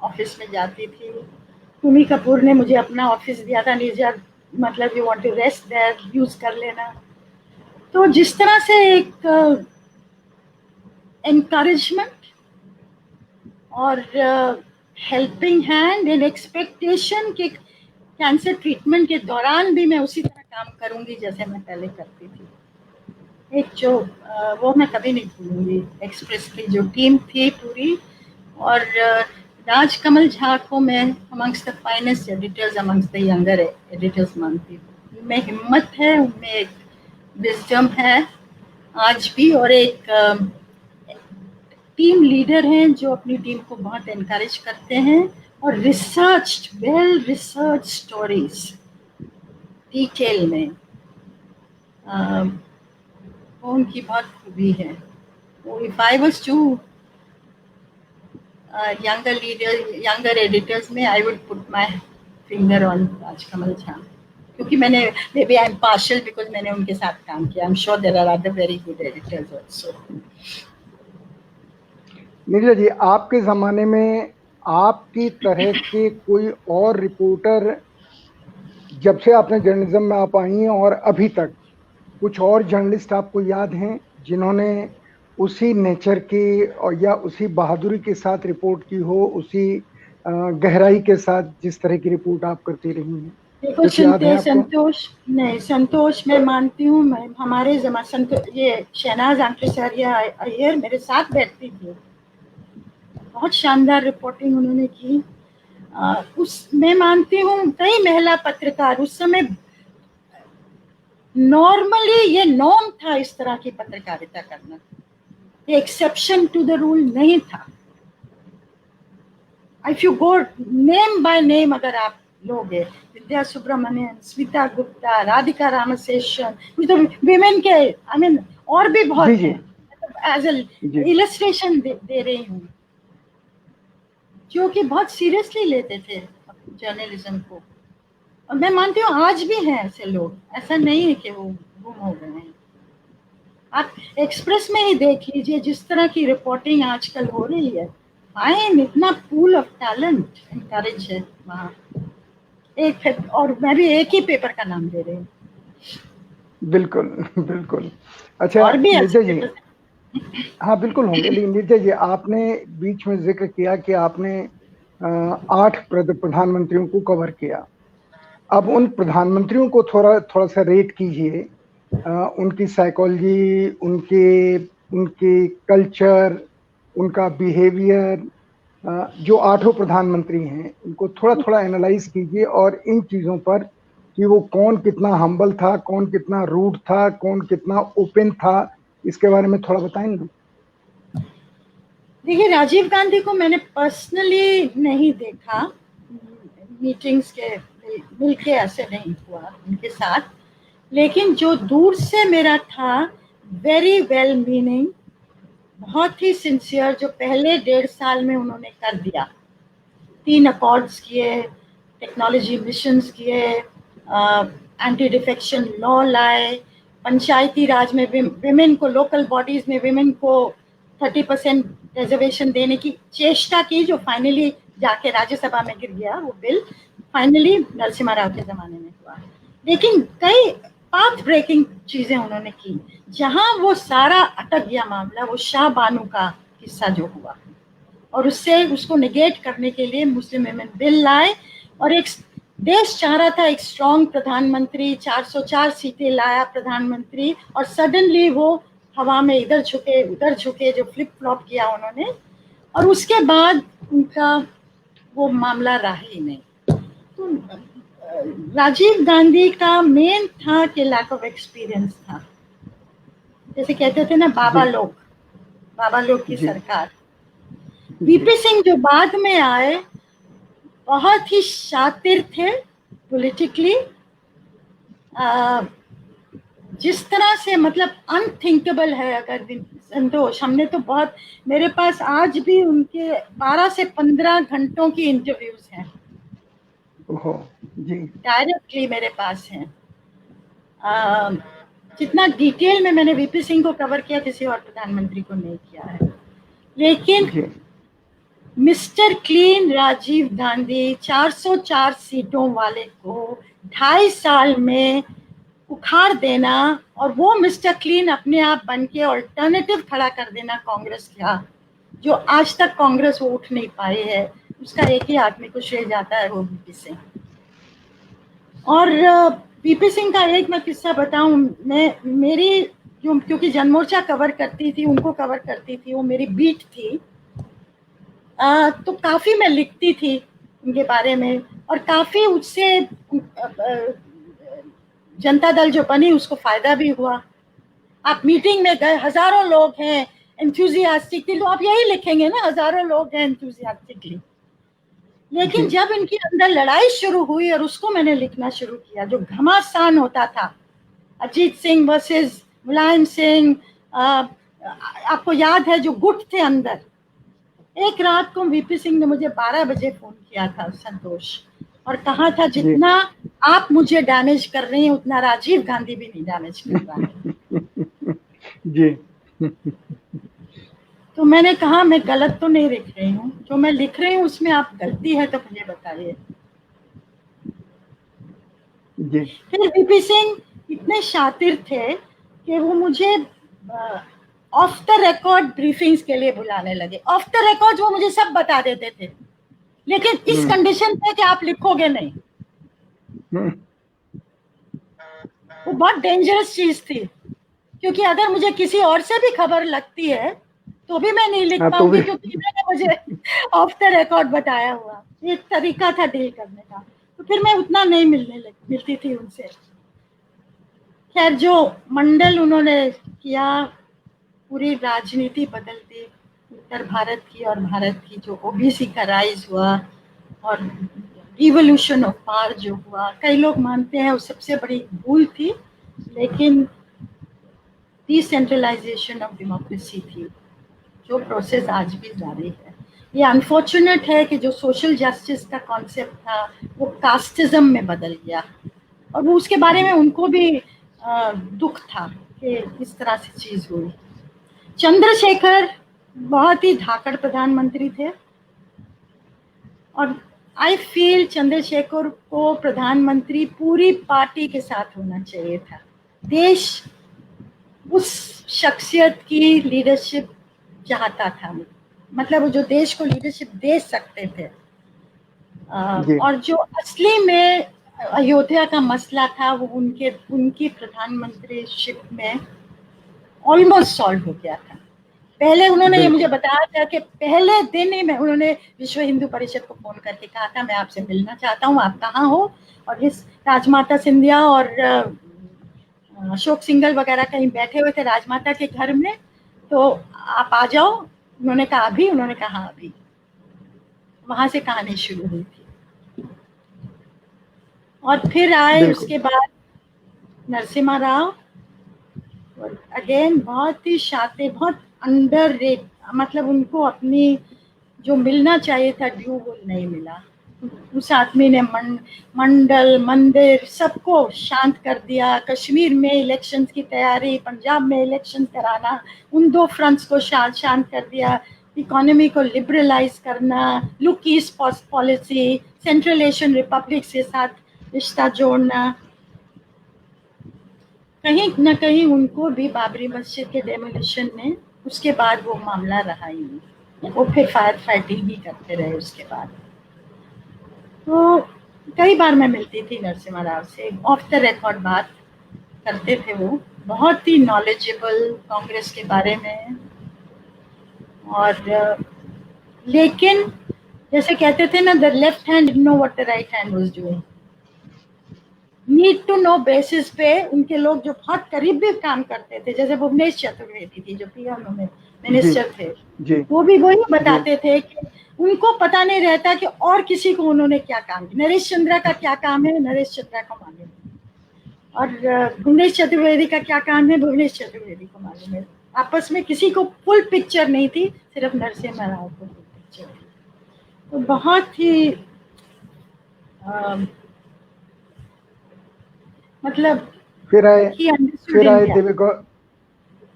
Speaker 2: ऑफिस में जाती थी। भूमि कपूर ने मुझे अपना ऑफिस दिया था, नीरजा मतलब you want to rest there, use कर लेना। तो जिस तरह से एक एनकरेजमेंट और हेल्पिंग हैंड एंड एक्सपेक्टेशन के कैंसर ट्रीटमेंट के दौरान भी मैं उसी तरह काम करूंगी जैसे मैं पहले करती थी। एक जो वो मैं कभी नहीं भूलूंगी, एक्सप्रेस की जो टीम थी पूरी, और राजकमल झा को मैं amongst the finest editors amongst the younger editors मानती हूँ। उनमें हिम्मत है, उनमें एक विजडम है आज भी, और एक टीम लीडर हैं जो अपनी टीम को बहुत एनकरेज करते हैं, और research, well research stories detail में, वो उनकी बहुत खूबी है। If I was to younger editors में I would put my finger on Rajkamal Jha, क्योंकि मैंने maybe I'm partial because मैंने उनके साथ काम किया। I'm sure there are other very good editors also.
Speaker 1: Neerja जी, आपके ज़माने में आपकी तरह के कोई और रिपोर्टर, जब से आपने जर्नलिज्म में आप आई हैं और अभी तक, कुछ और जर्नलिस्ट आपको याद हैं जिन्होंने उसी नेचर की और या उसी बहादुरी के साथ रिपोर्ट की हो, उसी गहराई के साथ जिस तरह की रिपोर्ट आप करती रही हैं?
Speaker 2: देखो संतोष मैं मानती हूँ, मैं हमारे ये शहनाज आंकड़ेसरिया अय्यर मेरे साथ बैठती थी, बहुत शानदार रिपोर्टिंग उन्होंने की। मैं मानती हूँ कई महिला पत्रकार उस समय, नॉर्मली ये नॉर्म था इस तरह की पत्रकारिता करना, ये एक्सेप्शन टू द रूल नहीं था। If you go name by name, अगर आप लोग विद्या सुब्रमण्यन, स्मिता गुप्ता, राधिका रामशेषन, विमेन के आई मीन और भी बहुत हैं, एज इलस्ट्रेशन दे रही हूँ, जो कि बहुत सीरियसली लेते थे जर्नलिज्म को। और मैं मानती हूँ आज भी हैं ऐसे लोग, ऐसा नहीं है कि वो गुम हो गए हैं। आप एक्सप्रेस में ही देख लीजिए जिस तरह की रिपोर्टिंग आजकल हो रही है, फाइन, इतना पूल ऑफ टैलेंट एनकरेज है वहाँ। और मैं भी एक ही पेपर का नाम दे रही हूँ।
Speaker 1: बिल्कुल बिल्कुल। अच्छा
Speaker 2: और भी
Speaker 1: नीरजा जी, हाँ बिल्कुल होंगे, लेकिन नीरजा जी आपने बीच में जिक्र किया कि आपने 8 प्रधानमंत्रियों को कवर किया। अब उन प्रधानमंत्रियों को थोड़ा सा रेट कीजिए, उनकी साइकोलॉजी, उनके कल्चर, उनका बिहेवियर, जो 8 प्रधानमंत्री हैं उनको थोड़ा एनालाइज कीजिए, और इन चीज़ों पर कि वो कौन कितना हम्बल था, कौन कितना रूड था, कौन कितना ओपन था, इसके बारे में थोड़ा बताएं ना।
Speaker 2: देखिए, राजीव गांधी को मैंने पर्सनली नहीं देखा, मीटिंग्स के मिलके ऐसे नहीं हुआ उनके साथ, लेकिन जो दूर से मेरा था, वेरी वेल मीनिंग, बहुत ही सिंसियर, जो पहले 1.5 साल में उन्होंने कर दिया। 3 अकॉर्ड्स किए, टेक्नोलॉजी मिशंस किए, एंटी डिफेक्शन लॉ लाए, पंचायती राज में विमेन को, लोकल बॉडीज में विमेन को 30% रिजर्वेशन देने की चेष्टा की, जो फाइनली जाके राज्यसभा में गिर गया वो बिल, फाइनली नरसिम्हा राव के जमाने में हुआ। लेकिन कई पाथ ब्रेकिंग चीजें उन्होंने की। जहां वो सारा अटक गया मामला, वो शाह बानू का किस्सा जो हुआ, और उसको निगेट करने के लिए मुस्लिम विमेन बिल लाए, और एक देश चाह रहा था एक स्ट्रॉन्ग प्रधानमंत्री, 404 सीटें लाया प्रधानमंत्री, और सडनली वो हवा में इधर झुके उधर झुके, जो फ्लिप फ्लॉप किया उन्होंने, और उसके बाद उनका वो मामला रहा ही नहीं। तो राजीव गांधी का मेन था कि लैक ऑफ एक्सपीरियंस था, जैसे कहते थे ना बाबा लोग की सरकार। वीपी सिंह जो बाद में आए, बहुत ही शातिर थे पॉलिटिकली, जिस तरह से मतलब अनथिंकेबल है। अगर संतोष, हमने तो बहुत, मेरे पास आज भी उनके 12 से 15 घंटों की इंटरव्यूज हैं,
Speaker 1: जी
Speaker 2: डायरेक्टली मेरे पास हैं। जितना डिटेल में मैंने वीपी सिंह को कवर किया, किसी और प्रधानमंत्री को नहीं किया है। लेकिन मिस्टर क्लीन राजीव गांधी 404 सीटों वाले को 2.5 साल में उखाड़ देना, और वो मिस्टर क्लीन अपने आप बन के ऑल्टरनेटिव खड़ा कर देना कांग्रेस का, जो आज तक कांग्रेस वो उठ नहीं पाई है, उसका एक ही आदमी को श्रेय जाता है, वो वीपी सिंह। और वीपी सिंह का एक मैं किस्सा बताऊं, मैं मेरी जो क्योंकि जनमोर्चा कवर करती थी, उनको कवर करती थी, वो मेरी बीट थी, तो काफी मैं लिखती थी उनके बारे में, और काफी उससे जनता दल जो बनी उसको फायदा भी हुआ। आप मीटिंग में गए, हजारों लोग हैं एंथुजियास्टिकली, तो आप यही लिखेंगे ना, हजारों लोग हैं एंथुजियास्टिकली। लेकिन
Speaker 1: जी
Speaker 2: जब इनके अंदर लड़ाई शुरू हुई और उसको मैंने लिखना शुरू किया, जो घमासान होता था, अजीत सिंह वर्सेस मुलायम सिंह, आपको याद है जो गुट थे अंदर। एक रात को वीपी सिंह ने मुझे 12 बजे फोन किया था, संतोष, और कहा था
Speaker 1: जी
Speaker 2: जितना आप मुझे डैमेज कर रही हैं उतना राजीव गांधी भी नहीं डैमेज कर रहा है।
Speaker 1: जी
Speaker 2: तो मैंने कहा मैं गलत तो नहीं लिख रही हूँ, जो मैं लिख रही हूँ उसमें आप गलती है तो मुझे बताइए।
Speaker 1: जी
Speaker 2: फिर वीपी सिंह इतने शातिर थे कि वो मुझे ऑफ द रिकॉर्ड ब्रीफिंग्स के लिए बुलाने लगे। ऑफ द रिकॉर्ड वो मुझे सब बता देते थे, लेकिन इस कंडीशन पे कि आप लिखोगे नहीं। वो बहुत डेंजरस चीज थी, क्योंकि अगर मुझे किसी और से भी खबर लगती है तो भी मैं नहीं लिख
Speaker 1: हाँ तो भी
Speaker 2: पाऊंगी, क्योंकि इन्होंने मुझे ऑफ द रिकॉर्ड बताया हुआ। एक तरीका था डील करने का, तो फिर मैं उतना नहीं मिलती थी उनसे। खैर, जो मंडल उन्होंने किया, पूरी राजनीति बदल दी उत्तर भारत की और भारत की। जो ओबीसी का राइज हुआ और रिवोल्यूशन ऑफ पावर जो हुआ, कई लोग मानते हैं वो सबसे बड़ी भूल थी, लेकिन डिसेंट्रलाइजेशन ऑफ डेमोक्रेसी थी, जो प्रोसेस आज भी जारी है। ये अनफॉर्चुनेट है कि जो सोशल जस्टिस का कॉन्सेप्ट था वो कास्टिज्म में बदल गया, और वो उसके बारे में उनको भी दुख था कि इस तरह से चीज हुई। चंद्रशेखर बहुत ही धाकड़ प्रधानमंत्री थे, और आई फील चंद्रशेखर को प्रधानमंत्री पूरी पार्टी के साथ होना चाहिए था। देश उस शख्सियत की लीडरशिप चाहता था, मतलब जो देश को लीडरशिप दे सकते थे।
Speaker 1: जी
Speaker 2: और जो असली में अयोध्या का मसला था वो उनकी प्रधानमंत्रीशिप में ऑलमोस्ट सॉल्व हो गया था। पहले उन्होंने ये मुझे
Speaker 1: बिल्कुल
Speaker 2: बताया था कि पहले दिन ही उन्होंने विश्व हिंदू परिषद को फोन करके कहा था मैं आपसे मिलना चाहता हूँ, आप कहाँ हो। और इस राजमाता सिंधिया और अशोक सिंघल वगैरह कहीं बैठे हुए थे राजमाता के घर में, तो आप आ जाओ। उन्होंने कहा अभी, उन्होंने कहा अभी। वहां से कहानी शुरू हुई थी, और फिर आए
Speaker 1: बिल्कुल
Speaker 2: उसके बाद नरसिम्हा राव। अगेन बहुत ही शातिर, बहुत अंडर रेट, मतलब उनको अपनी जो मिलना चाहिए था ड्यू वो नहीं मिला। उस आदमी ने मंडल मंदिर सबको शांत कर दिया। कश्मीर में इलेक्शंस की तैयारी, पंजाब में इलेक्शन कराना, उन दो फ्रंट्स को शांत कर दिया। इकोनॉमी को लिबरलाइज करना, look east policy, central Asian Republic के साथ रिश्ता जोड़ना। कहीं न कहीं उनको भी बाबरी मस्जिद के डेमोलिशन में उसके बाद वो मामला रहा ही नहीं, वो फिर फायर फाइटिंग ही करते रहे उसके बाद। तो कई बार मैं मिलती थी नरसिम्हा राव से, ऑफ द रिकॉर्ड बात करते थे। वो बहुत ही नॉलेजेबल कांग्रेस के बारे में, और लेकिन जैसे कहते थे ना, the left hand know what the right hand was doing. Need to know basis पे उनके लोग जो बहुत करीब भी काम करते थे, जैसे भुवनेश चतुर्वेदी थी जो पीएम में
Speaker 1: जी
Speaker 2: मिनिस्टर थे,
Speaker 1: जी
Speaker 2: वो भी वही
Speaker 1: जी
Speaker 2: बताते थे कि उनको पता नहीं रहता कि और किसी को उन्होंने क्या काम किया। नरेश चंद्रा का क्या काम है, नरेश चंद्रा को मालूम है, और भुवनेश चतुर्वेदी का क्या काम है, भुवनेश चतुर्वेदी को मालूम है। आपस में किसी को फुल पिक्चर नहीं थी, सिर्फ नरसिम्हा राव को फुल पिक्चर थी। तो बहुत ही मतलब
Speaker 1: फिर आए
Speaker 2: ही अंडरस्टूड
Speaker 1: फिर आए
Speaker 2: इंडिया।
Speaker 1: देवेगौड़ा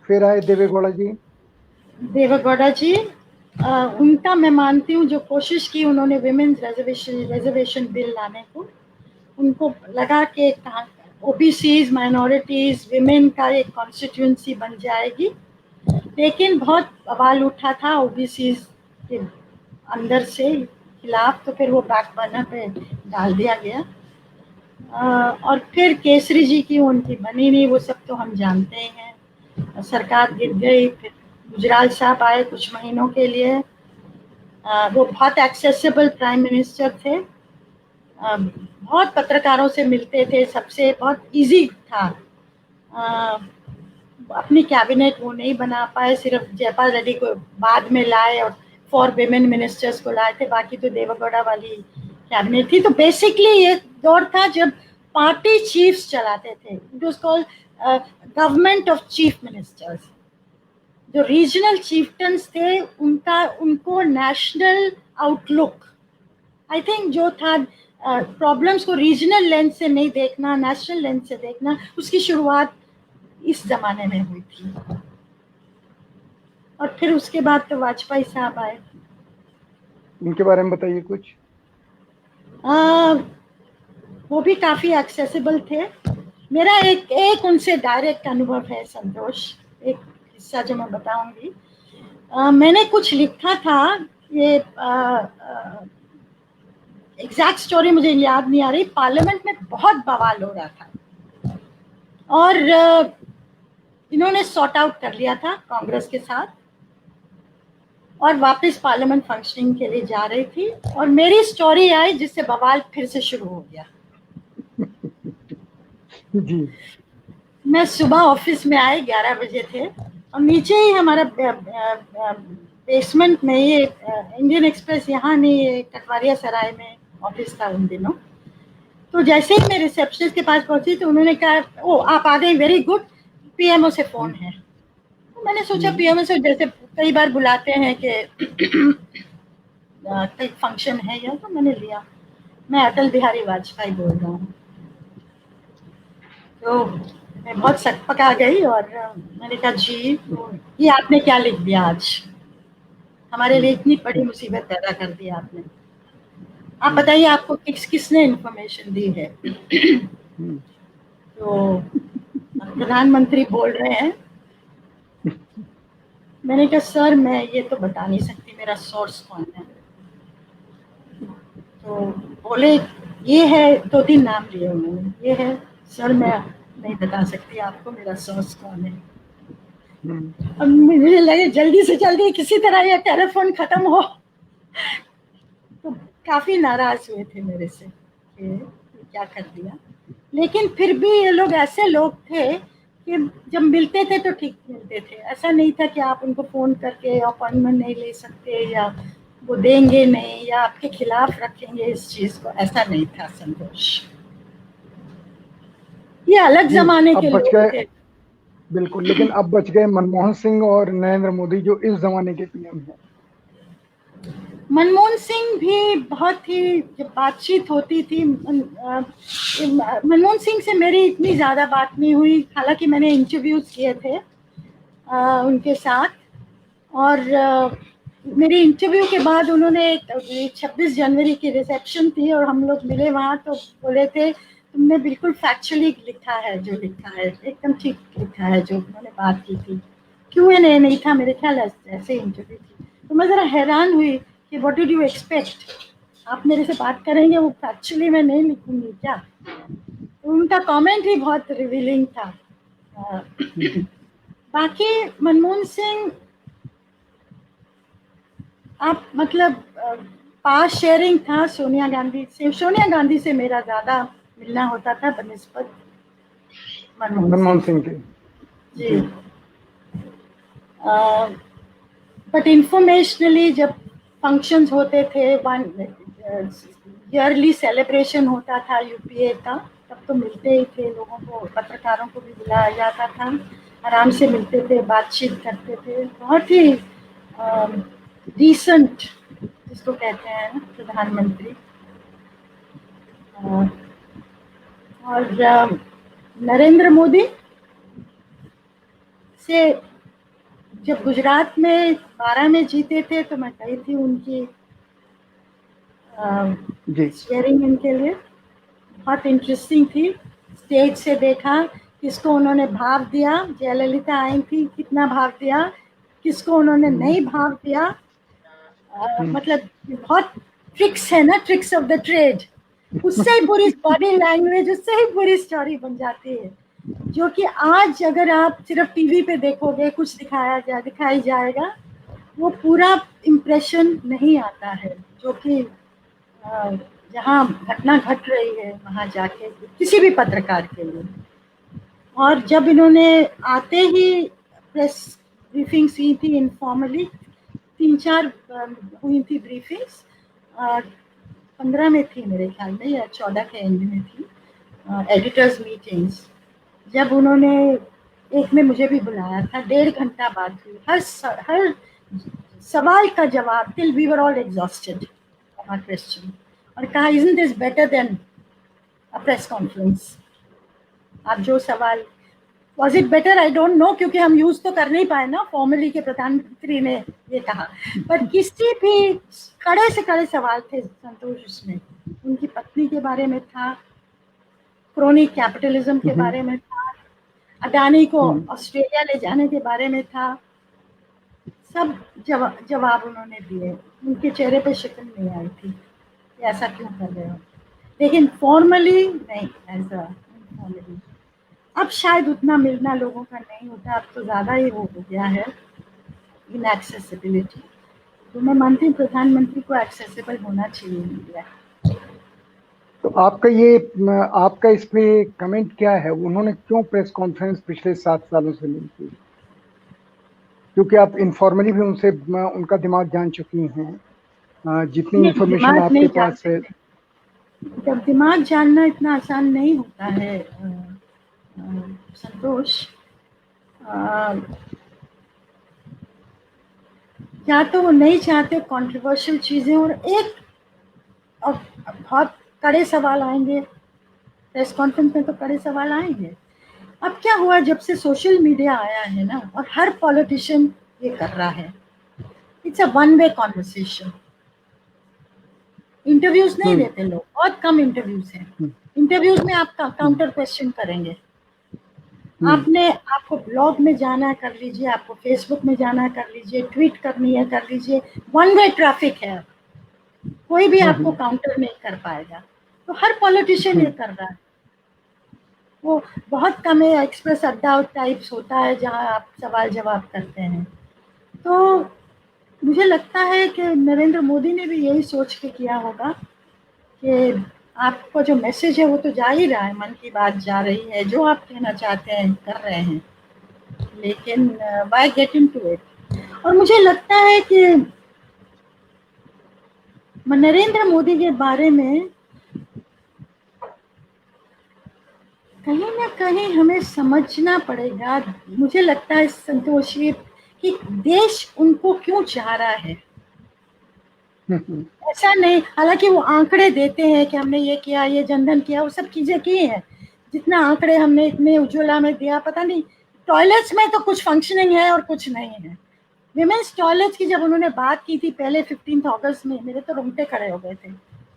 Speaker 1: फिर आए देवेगौड़ा जी।
Speaker 2: देवेगौड़ा जी, उनका मैं मानती हूँ जो कोशिश की उन्होंने विमेन्स रिजर्वेशन बिल लाने को, उनको लगा कि ओबीसीज, माइनॉरिटीज, विमेन का एक कॉन्स्टिट्यूंसी बन जाएगी, लेकिन बहुत बवाल उठा था ओबीसीज के अंदर से खिलाफ, तो फिर वो बैक बर्नर पे डाल दिया गया। और फिर केसरी जी की उनकी बनी नहीं, वो सब तो हम जानते ही हैं। सरकार गिर गई, फिर गुजराल साहब आए कुछ महीनों के लिए। वो बहुत एक्सेसिबल प्राइम मिनिस्टर थे, बहुत पत्रकारों से मिलते थे, सबसे बहुत इजी था। अपनी कैबिनेट वो नहीं बना पाए, सिर्फ जयपाल रेड्डी को बाद में लाए और 4 विमेन मिनिस्टर्स को लाए थे, बाकी तो देवगौड़ा वाली कैबिनेट थी। तो बेसिकली ये दौर था जब पार्टी चीफ्स चलाते थे, it was called government of chief ministers. जो रीजनल चीफ्टन्स थे उनको नेशनल आउटलुक, आई थिंक जो था, प्रॉब्लम्स को रीजनल लेंस से नहीं देखना, नेशनल लेंस से देखना, उसकी शुरुआत इस जमाने में हुई थी। और फिर उसके बाद तो वाजपेयी साहब आए।
Speaker 1: उनके बारे में बताइए कुछ।
Speaker 2: वो भी काफी एक्सेसिबल थे। मेरा एक उनसे डायरेक्ट अनुभव है संतोष, एक किस्सा जो मैं बताऊंगी। मैंने कुछ लिखा था, ये एग्जैक्ट स्टोरी मुझे याद नहीं आ रही। पार्लियामेंट में बहुत बवाल हो रहा था और इन्होंने सॉर्ट आउट कर लिया था कांग्रेस के साथ, और वापस पार्लियामेंट फंक्शनिंग के लिए जा रही थी, और मेरी स्टोरी आई जिससे बवाल फिर से शुरू हो गया।
Speaker 1: जी।
Speaker 2: मैं सुबह ऑफिस में आई, 11 बजे थे, और नीचे ही हमारा बेसमेंट में ये इंडियन एक्सप्रेस यहाँ नहीं, कटवारिया सराय में ऑफिस था उन दिनों। तो जैसे ही मैं रिसेप्शनिस्ट के पास पहुंची तो उन्होंने कहा, ओ आप आ गए, वेरी गुड, पीएमओ से फोन है। तो मैंने सोचा पीएमओ से जैसे कई बार बुलाते हैं कि कोई फंक्शन है या, तो मैंने लिया, मैं अटल बिहारी वाजपेयी बोल रहा हूँ। तो मैं बहुत सकपका गई और मैंने कहा जी, तो ये आपने क्या लिख दिया आज, हमारे लिए इतनी बड़ी मुसीबत पैदा कर दी आपने, आप बताइए आपको किसने इन्फॉर्मेशन दी है। तो प्रधानमंत्री बोल रहे हैं। मैंने कहा सर मैं ये तो बता नहीं सकती, मेरा सोर्स कौन है। तो बोले ये है, 2-3 नाम लिए उन्होंने, ये है सर, मैं नहीं बता सकती आपको मेरा सोर्स कौन है। अब मुझे लगे जल्दी से जल्दी किसी तरह ये टेलीफोन खत्म हो। तो काफी नाराज हुए थे मेरे से कि क्या कर दिया, लेकिन फिर भी ये लोग ऐसे लोग थे कि जब मिलते थे तो ठीक मिलते थे। ऐसा नहीं था कि आप उनको फोन करके अपॉइंटमेंट नहीं ले सकते, या वो देंगे नहीं, या आपके खिलाफ रखेंगे इस चीज को, ऐसा नहीं था संतोष। ये अलग जमाने के लोग थे।
Speaker 1: बिल्कुल, लेकिन अब बच गए मनमोहन सिंह और नरेंद्र मोदी जो इस जमाने के पीएम हैं।
Speaker 2: मनमोहन सिंह भी बहुत ही, जब बातचीत होती थी, मनमोहन सिंह से मेरी इतनी ज़्यादा बात नहीं हुई, हालांकि मैंने इंटरव्यूज किए थे उनके साथ। और मेरी इंटरव्यू के बाद उन्होंने 26 जनवरी की रिसेप्शन थी और हम लोग मिले वहाँ, तो बोले थे तुमने बिल्कुल फैक्चुअली लिखा है, जो लिखा है एकदम ठीक लिखा है, जो उन्होंने बात की थी। Q&A नहीं था मेरे ख्याल, ऐसे इंटरव्यू थी। तो मैं ज़रा हैरान हुई कि व्हाट डिड यू एक्सपेक्ट, आप मेरे से बात करेंगे, वो फैक्चुअली मैं नहीं लिखूंगी क्या। तो उनका कमेंट ही बहुत रिवीलिंग था। बाकी मनमोहन सिंह, आप मतलब पास शेयरिंग था सोनिया गांधी से। सोनिया गांधी से मेरा ज़्यादा मिलना होता था बनिस्बत मनमोहन सिंह के। जी। बट इंफॉर्मेशनली जब फंक्शंस होते थे, ईयरली सेलिब्रेशन होता था यूपीए का, तब तो मिलते ही थे लोगों को, पत्रकारों को भी बुलाया जाता था, आराम से मिलते थे, बातचीत करते थे। बहुत ही डिसेंट जिसको कहते हैं ना प्रधानमंत्री। और नरेंद्र मोदी से जब गुजरात में 12 में जीते थे तो मैं गई थी उनकी शेयरिंग इनके लिए, बहुत इंटरेस्टिंग थी। स्टेज से देखा किसको उन्होंने भाव दिया, जयललिता आई थी, कितना भाव दिया, किसको उन्होंने नहीं भाव दिया। मतलब बहुत ट्रिक्स है ना, ट्रिक्स ऑफ द ट्रेड। उससे ही पूरी बॉडी लैंग्वेज, उससे ही पूरी स्टोरी बन जाती है, जो कि आज अगर आप सिर्फ टीवी पे देखोगे, कुछ दिखाई जाएगा, वो पूरा इम्प्रेशन नहीं आता है, जो कि जहाँ घटना घट रही है वहाँ जाके किसी भी पत्रकार के लिए। और जब इन्होंने आते ही प्रेस ब्रीफिंग्स हुई थी इनफॉर्मली, 3-4 हुई थी ब्रीफिंग्स, 15 में थी मेरे ख्याल में, या 14 के एंड में थी एडिटर्स मीटिंग्स। जब उन्होंने एक में मुझे भी बुलाया था, 1.5 घंटा बात हुई, हर सवाल का जवाब, till we were all exhausted question, और कहा isn't this better than a press conference. आप जो सवाल, was it better, I don't know, क्योंकि हम यूज तो कर नहीं पाए ना फॉर्मली के प्रधानमंत्री ने ये कहा, पर किसी भी कड़े से कड़े सवाल थे संतोष उसमें। उनकी पत्नी के बारे में था, क्रोनिक कैपिटलिज्म के बारे में था, अडानी को ऑस्ट्रेलिया ले जाने के बारे में था, सब जवाब उन्होंने दिए। उनके चेहरे पे शक्ल नहीं आई थी कि ऐसा क्यों कर रहे हो, लेकिन फॉर्मली नहीं, एज अ इनफॉर्मली। अब शायद उतना मिलना लोगों का नहीं होता, अब तो ज़्यादा ही हो गया है इनएक्सेसिबिलिटी। तो मैं मानती हूँ प्रधानमंत्री को एक्सेसिबल होना चाहिए मीडिया।
Speaker 1: तो आपका इस पे कमेंट क्या है? उन्होंने क्यों प्रेस कॉन्फ्रेंस पिछले 7 सालों से नहीं की? क्योंकि आप इनफॉर्मली भी उनका दिमाग जान चुकी हैं, जितनी इंफॉर्मेशन आपके पास है।
Speaker 2: जब दिमाग जानना इतना आसान नहीं होता है संतोष, या तो वो नहीं चाहते कंट्रोवर्शियल चीजें, और बहुत कड़े सवाल आएंगे प्रेस कॉन्फ्रेंस में, तो कड़े सवाल आएंगे। अब क्या हुआ, जब से सोशल मीडिया आया है ना, और हर पॉलिटिशियन ये कर रहा है, it's a one way conversation. Interviews नहीं देते लोग, बहुत कम इंटरव्यूज हैं। इंटरव्यूज में आप काउंटर क्वेश्चन करेंगे, आपको ब्लॉग में जाना है कर लीजिए, आपको फेसबुक में जाना है कर लीजिए, ट्वीट करनी है कर लीजिए, वन वे ट्रैफिक है, कोई भी आपको काउंटर नहीं कर पाएगा। तो हर पॉलिटिशियन ये कर रहा है। वो बहुत कम है एक्सप्रेस अड्डा टाइप्स होता है जहां आप सवाल जवाब करते हैं। तो मुझे लगता है कि नरेंद्र मोदी ने भी यही सोच के किया होगा कि आपको जो मैसेज है वो तो जा ही रहा है, मन की बात जा रही है, जो आप कहना चाहते हैं कर रहे हैं, लेकिन व्हाई गेट इनटू इट। और मुझे लगता है कि नरेंद्र मोदी के बारे में कहीं ना कहीं हमें समझना पड़ेगा, मुझे लगता है संतोषी, कि देश उनको क्यों चाह रहा है। ऐसा नहीं, हालांकि वो आंकड़े देते हैं कि हमने ये किया, ये जनधन किया, वो सब चीजें की हैं, जितना आंकड़े हमने इतने उज्ज्वला में दिया, पता नहीं टॉयलेट्स में तो कुछ फंक्शनिंग है और कुछ नहीं है। विमेंस टॉयलेट्स की जब उन्होंने बात की थी पहले 15 अगस्त में, मेरे तो रोंगटे खड़े हो गए थे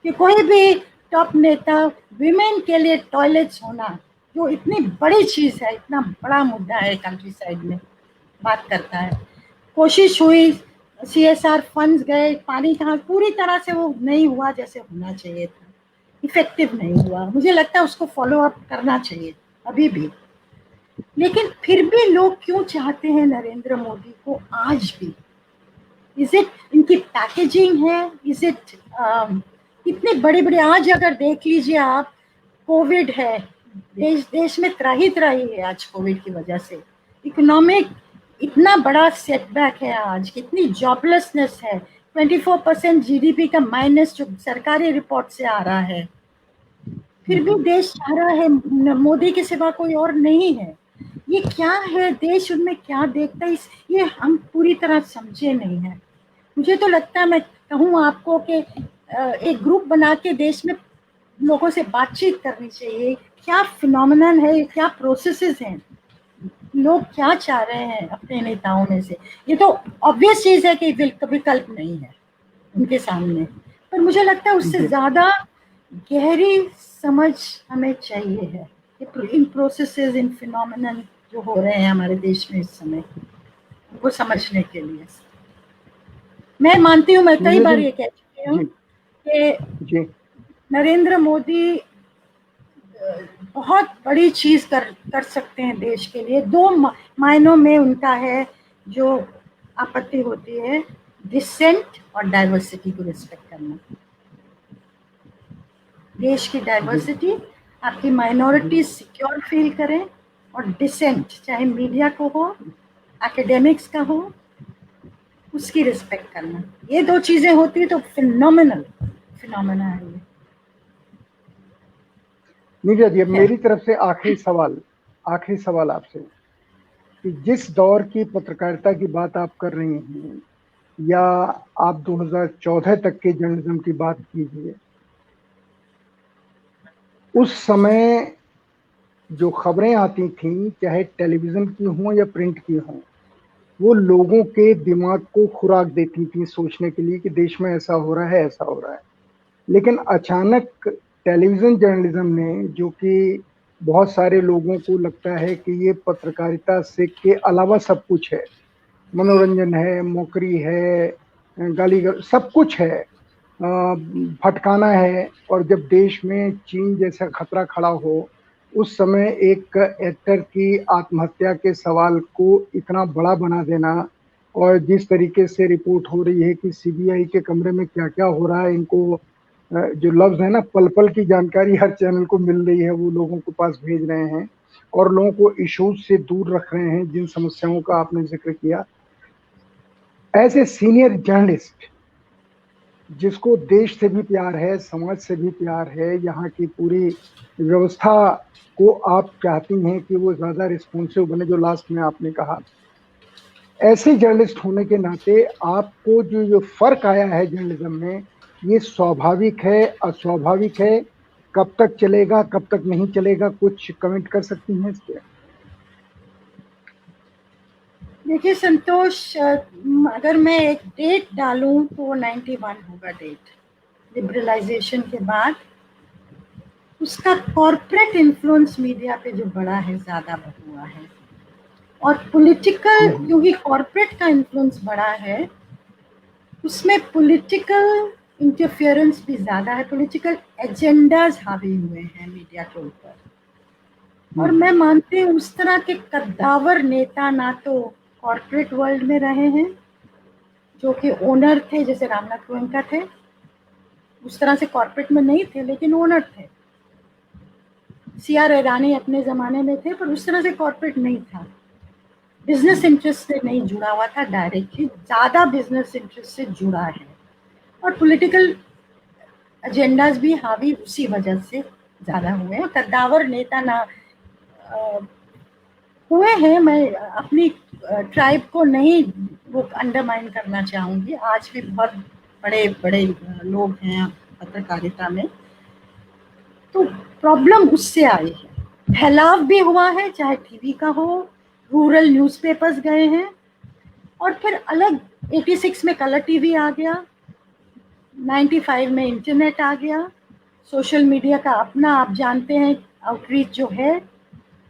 Speaker 2: कि कोई भी टॉप नेता विमेन के लिए टॉयलेट्स होना, जो इतनी बड़ी चीज है, इतना बड़ा मुद्दा है कंट्री साइड में, बात करता है। कोशिश हुई, CSR फंड्स गए, पानी कहाँ, पूरी तरह से वो नहीं हुआ जैसे होना चाहिए था, इफेक्टिव नहीं हुआ। मुझे लगता है उसको फॉलो अप करना चाहिए अभी भी। लेकिन फिर भी लोग क्यों चाहते हैं नरेंद्र मोदी को आज भी? इज इट इनकी पैकेजिंग है? इज इट इतने बड़े बड़े, आज अगर देख लीजिए आप, कोविड है, देश में त्राही त्राही है आज कोविड की वजह से, इकोनॉमिक इतना बड़ा सेटबैक है आज, कितनी जॉबलेसनेस है, 24% GDP का माइनस जो सरकारी रिपोर्ट से आ रहा है। फिर भी देश चाह रहा है, मोदी के सिवा कोई और नहीं है। ये क्या है, देश उनमें क्या देखता है, ये हम पूरी तरह समझे नहीं है। मुझे तो लगता है, मैं कहूँ आपको कि एक ग्रुप बना के देश में लोगों से बातचीत करनी चाहिए, क्या फिनोमिनन है, क्या प्रोसेसेस हैं, लोग क्या चाह रहे हैं अपने नेताओं में से। ये तो ऑब्वियस चीज है कि विकल्प नहीं है उनके सामने, पर मुझे लगता है उससे ज्यादा गहरी समझ हमें चाहिए है इन प्रोसेसेस, इन फिनोमिनन जो हो रहे हैं हमारे देश में इस समय, उनको समझने के लिए। मैं मानती हूँ, मैं कई बार ये कह चुकी हूँ कि नरेंद्र मोदी बहुत बड़ी चीज कर सकते हैं देश के लिए। दो मायनों में उनका है जो आपत्ति होती है, डिसेंट और डाइवर्सिटी को रिस्पेक्ट करना। देश की डाइवर्सिटी, आपकी माइनॉरिटीज सिक्योर फील करें, और डिसेंट चाहे मीडिया को हो, एकेडमिक्स का हो, उसकी रिस्पेक्ट करना। ये दो चीजें होती है तो फिनोमेना है ये।
Speaker 1: नीरज जी, मेरी तरफ से आखिरी सवाल आपसे, कि जिस दौर की पत्रकारिता की बात आप कर रही हैं, या आप 2014 तक के जर्नलिज्म की बात कीजिए, उस समय जो खबरें आती थीं, चाहे टेलीविजन की हों या प्रिंट की हों, वो लोगों के दिमाग को खुराक देती थी सोचने के लिए कि देश में ऐसा हो रहा है, ऐसा हो रहा है। लेकिन अचानक टेलीविजन जर्नलिज्म ने, जो कि बहुत सारे लोगों को लगता है कि ये पत्रकारिता से के अलावा सब कुछ है, मनोरंजन है, मौकरी है, गाली सब कुछ है, भटकाना है, और जब देश में चीन जैसा खतरा खड़ा हो, उस समय एक एक्टर की आत्महत्या के सवाल को इतना बड़ा बना देना, और जिस तरीके से रिपोर्ट हो रही है कि सीबीआई के कमरे में क्या क्या हो रहा है, इनको जो लफ्ज है ना, पल पल की जानकारी हर चैनल को मिल रही है, वो लोगों के पास भेज रहे हैं और लोगों को इश्यूज से दूर रख रहे हैं, जिन समस्याओं का आपने जिक्र किया। एज ए सीनियर जर्नलिस्ट, जिसको देश से भी प्यार है, समाज से भी प्यार है, यहाँ की पूरी व्यवस्था को आप चाहती हैं कि वो ज्यादा रिस्पॉन्सिव बने, जो लास्ट में आपने कहा, ऐसे जर्नलिस्ट होने के नाते आपको जो फर्क आया है जर्नलिज्म में, ये स्वाभाविक है, अस्वाभाविक है, कब तक चलेगा, कब तक नहीं चलेगा, कुछ कमेंट कर सकती हैं इस पे?
Speaker 2: देखिए संतोष, अगर मैं एक डेट डालूं तो 91 होगा डेट, लिबरलाइजेशन के बाद। उसका कॉर्पोरेट इन्फ्लुएंस मीडिया पे जो बड़ा है, ज्यादा हुआ है, और पॉलिटिकल, क्योंकि कॉर्पोरेट का इन्फ्लुएंस बड़ा है, उसमें पॉलिटिकल इंटरफेरेंस भी ज्यादा है, पॉलिटिकल एजेंडाज हावी हुए हैं मीडिया के ऊपर। और मैं मानती हूँ उस तरह के कद्दावर नेता ना तो कॉर्पोरेट वर्ल्ड में रहे हैं, जो कि ओनर थे, जैसे रामनाथ गोयनका थे, उस तरह से कॉर्पोरेट में नहीं थे लेकिन ओनर थे। सीआर ईरानी अपने जमाने में थे, पर उस तरह से कॉर्पोरेट नहीं था, बिजनेस इंटरेस्ट से नहीं जुड़ा हुआ था डायरेक्टली, ज्यादा बिजनेस इंटरेस्ट से जुड़ा है, और पॉलिटिकल एजेंडाज भी हावी उसी वजह से ज्यादा हुए हैं। कद्दावर नेता ना हुए हैं। मैं अपनी ट्राइब को नहीं वो अंडरमाइन करना चाहूंगी, आज भी बहुत बड़े बड़े लोग हैं पत्रकारिता में, तो प्रॉब्लम उससे आई है। फैलाव भी हुआ है, चाहे टीवी का हो, रूरल न्यूज़पेपर्स गए हैं, और फिर अलग 86 में कलर टीवी आ गया, 95 में इंटरनेट आ गया, सोशल मीडिया का अपना, आप जानते हैं, आउटरीच जो है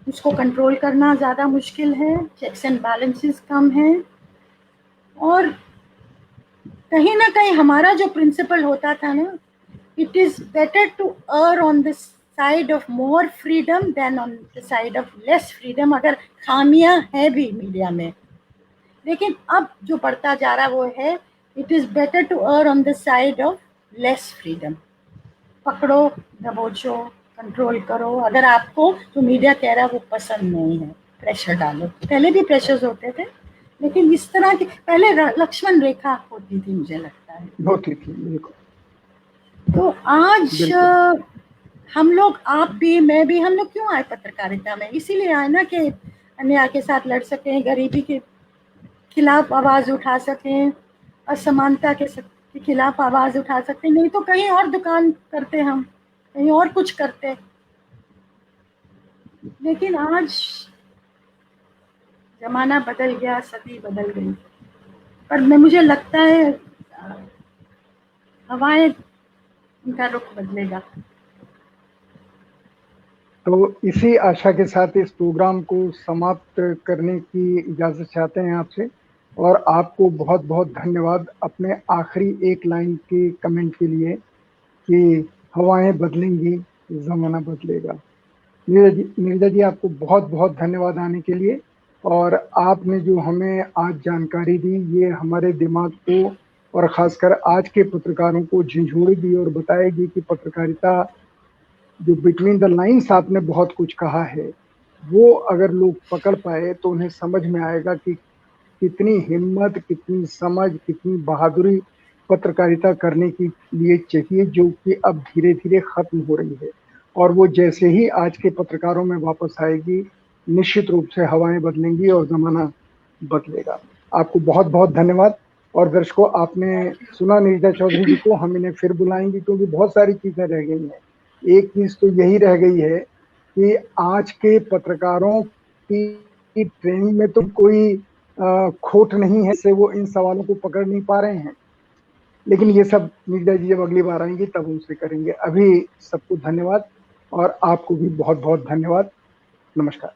Speaker 2: उसको कंट्रोल करना ज़्यादा मुश्किल है, चेक्स एंड बैलेंसेस कम हैं, और कहीं ना कहीं हमारा जो प्रिंसिपल होता था ना, it is better to err on the side of more freedom than on the side of less freedom, अगर खामियां हैं भी मीडिया में। लेकिन अब जो बढ़ता जा रहा वो है, it is better to err on the side of less freedom. पकड़ो, दबोचो, कंट्रोल करो, अगर आपको जो मीडिया कह रहा है वो पसंद नहीं है, प्रेशर डालो। पहले भी प्रेशर्स होते थे, लेकिन इस तरह की पहले लक्ष्मण रेखा होती थी, मुझे लगता है
Speaker 1: होती थी, बिल्कुल।
Speaker 2: तो आज हम लोग, आप भी, मैं भी, हम लोग क्यों आए पत्रकारिता में? इसीलिए आए ना कि अन्याय के साथ लड़ सकें, गरीबी के खिलाफ आवाज उठा सकें, असमानता के खिलाफ आवाज उठा सकते, नहीं तो कहीं और दुकान करते, हम कहीं और कुछ करते। लेकिन आज जमाना बदल गया, सदी बदल गई, पर मुझे लगता है हवाएं, उनका रुख बदलेगा।
Speaker 1: तो इसी आशा के साथ इस प्रोग्राम को समाप्त करने की इजाजत चाहते हैं आपसे, और आपको बहुत बहुत धन्यवाद अपने आखिरी एक लाइन के कमेंट के लिए, कि हवाएं बदलेंगी, जमाना बदलेगा। नीरजा जी आपको बहुत बहुत धन्यवाद आने के लिए, और आपने जो हमें आज जानकारी दी ये हमारे दिमाग को और खासकर आज के पत्रकारों को झंझोड़ेगी और बताएगी कि पत्रकारिता जो बिटवीन द लाइंस आपने बहुत कुछ कहा है, वो अगर लोग पकड़ पाए तो उन्हें समझ में आएगा कि कितनी हिम्मत, कितनी समझ, कितनी बहादुरी पत्रकारिता करने के लिए चाहिए, जो कि अब धीरे धीरे खत्म हो रही है। और वो जैसे ही आज के पत्रकारों में वापस आएगी, निश्चित रूप से हवाएं बदलेंगी और जमाना बदलेगा। आपको बहुत बहुत धन्यवाद। और दर्शकों, आपने सुना नीरजा चौधरी जी को, हम इन्हें फिर बुलाएंगे क्योंकि बहुत सारी चीजें रह गई हैं। एक चीज तो यही रह गई है कि आज के पत्रकारों की ट्रेनिंग में तो कोई खोट नहीं है से वो इन सवालों को पकड़ नहीं पा रहे हैं, लेकिन ये सब नीरजा जी जब अगली बार आएंगी तब उनसे करेंगे। अभी सबको धन्यवाद और आपको भी बहुत बहुत धन्यवाद। नमस्कार।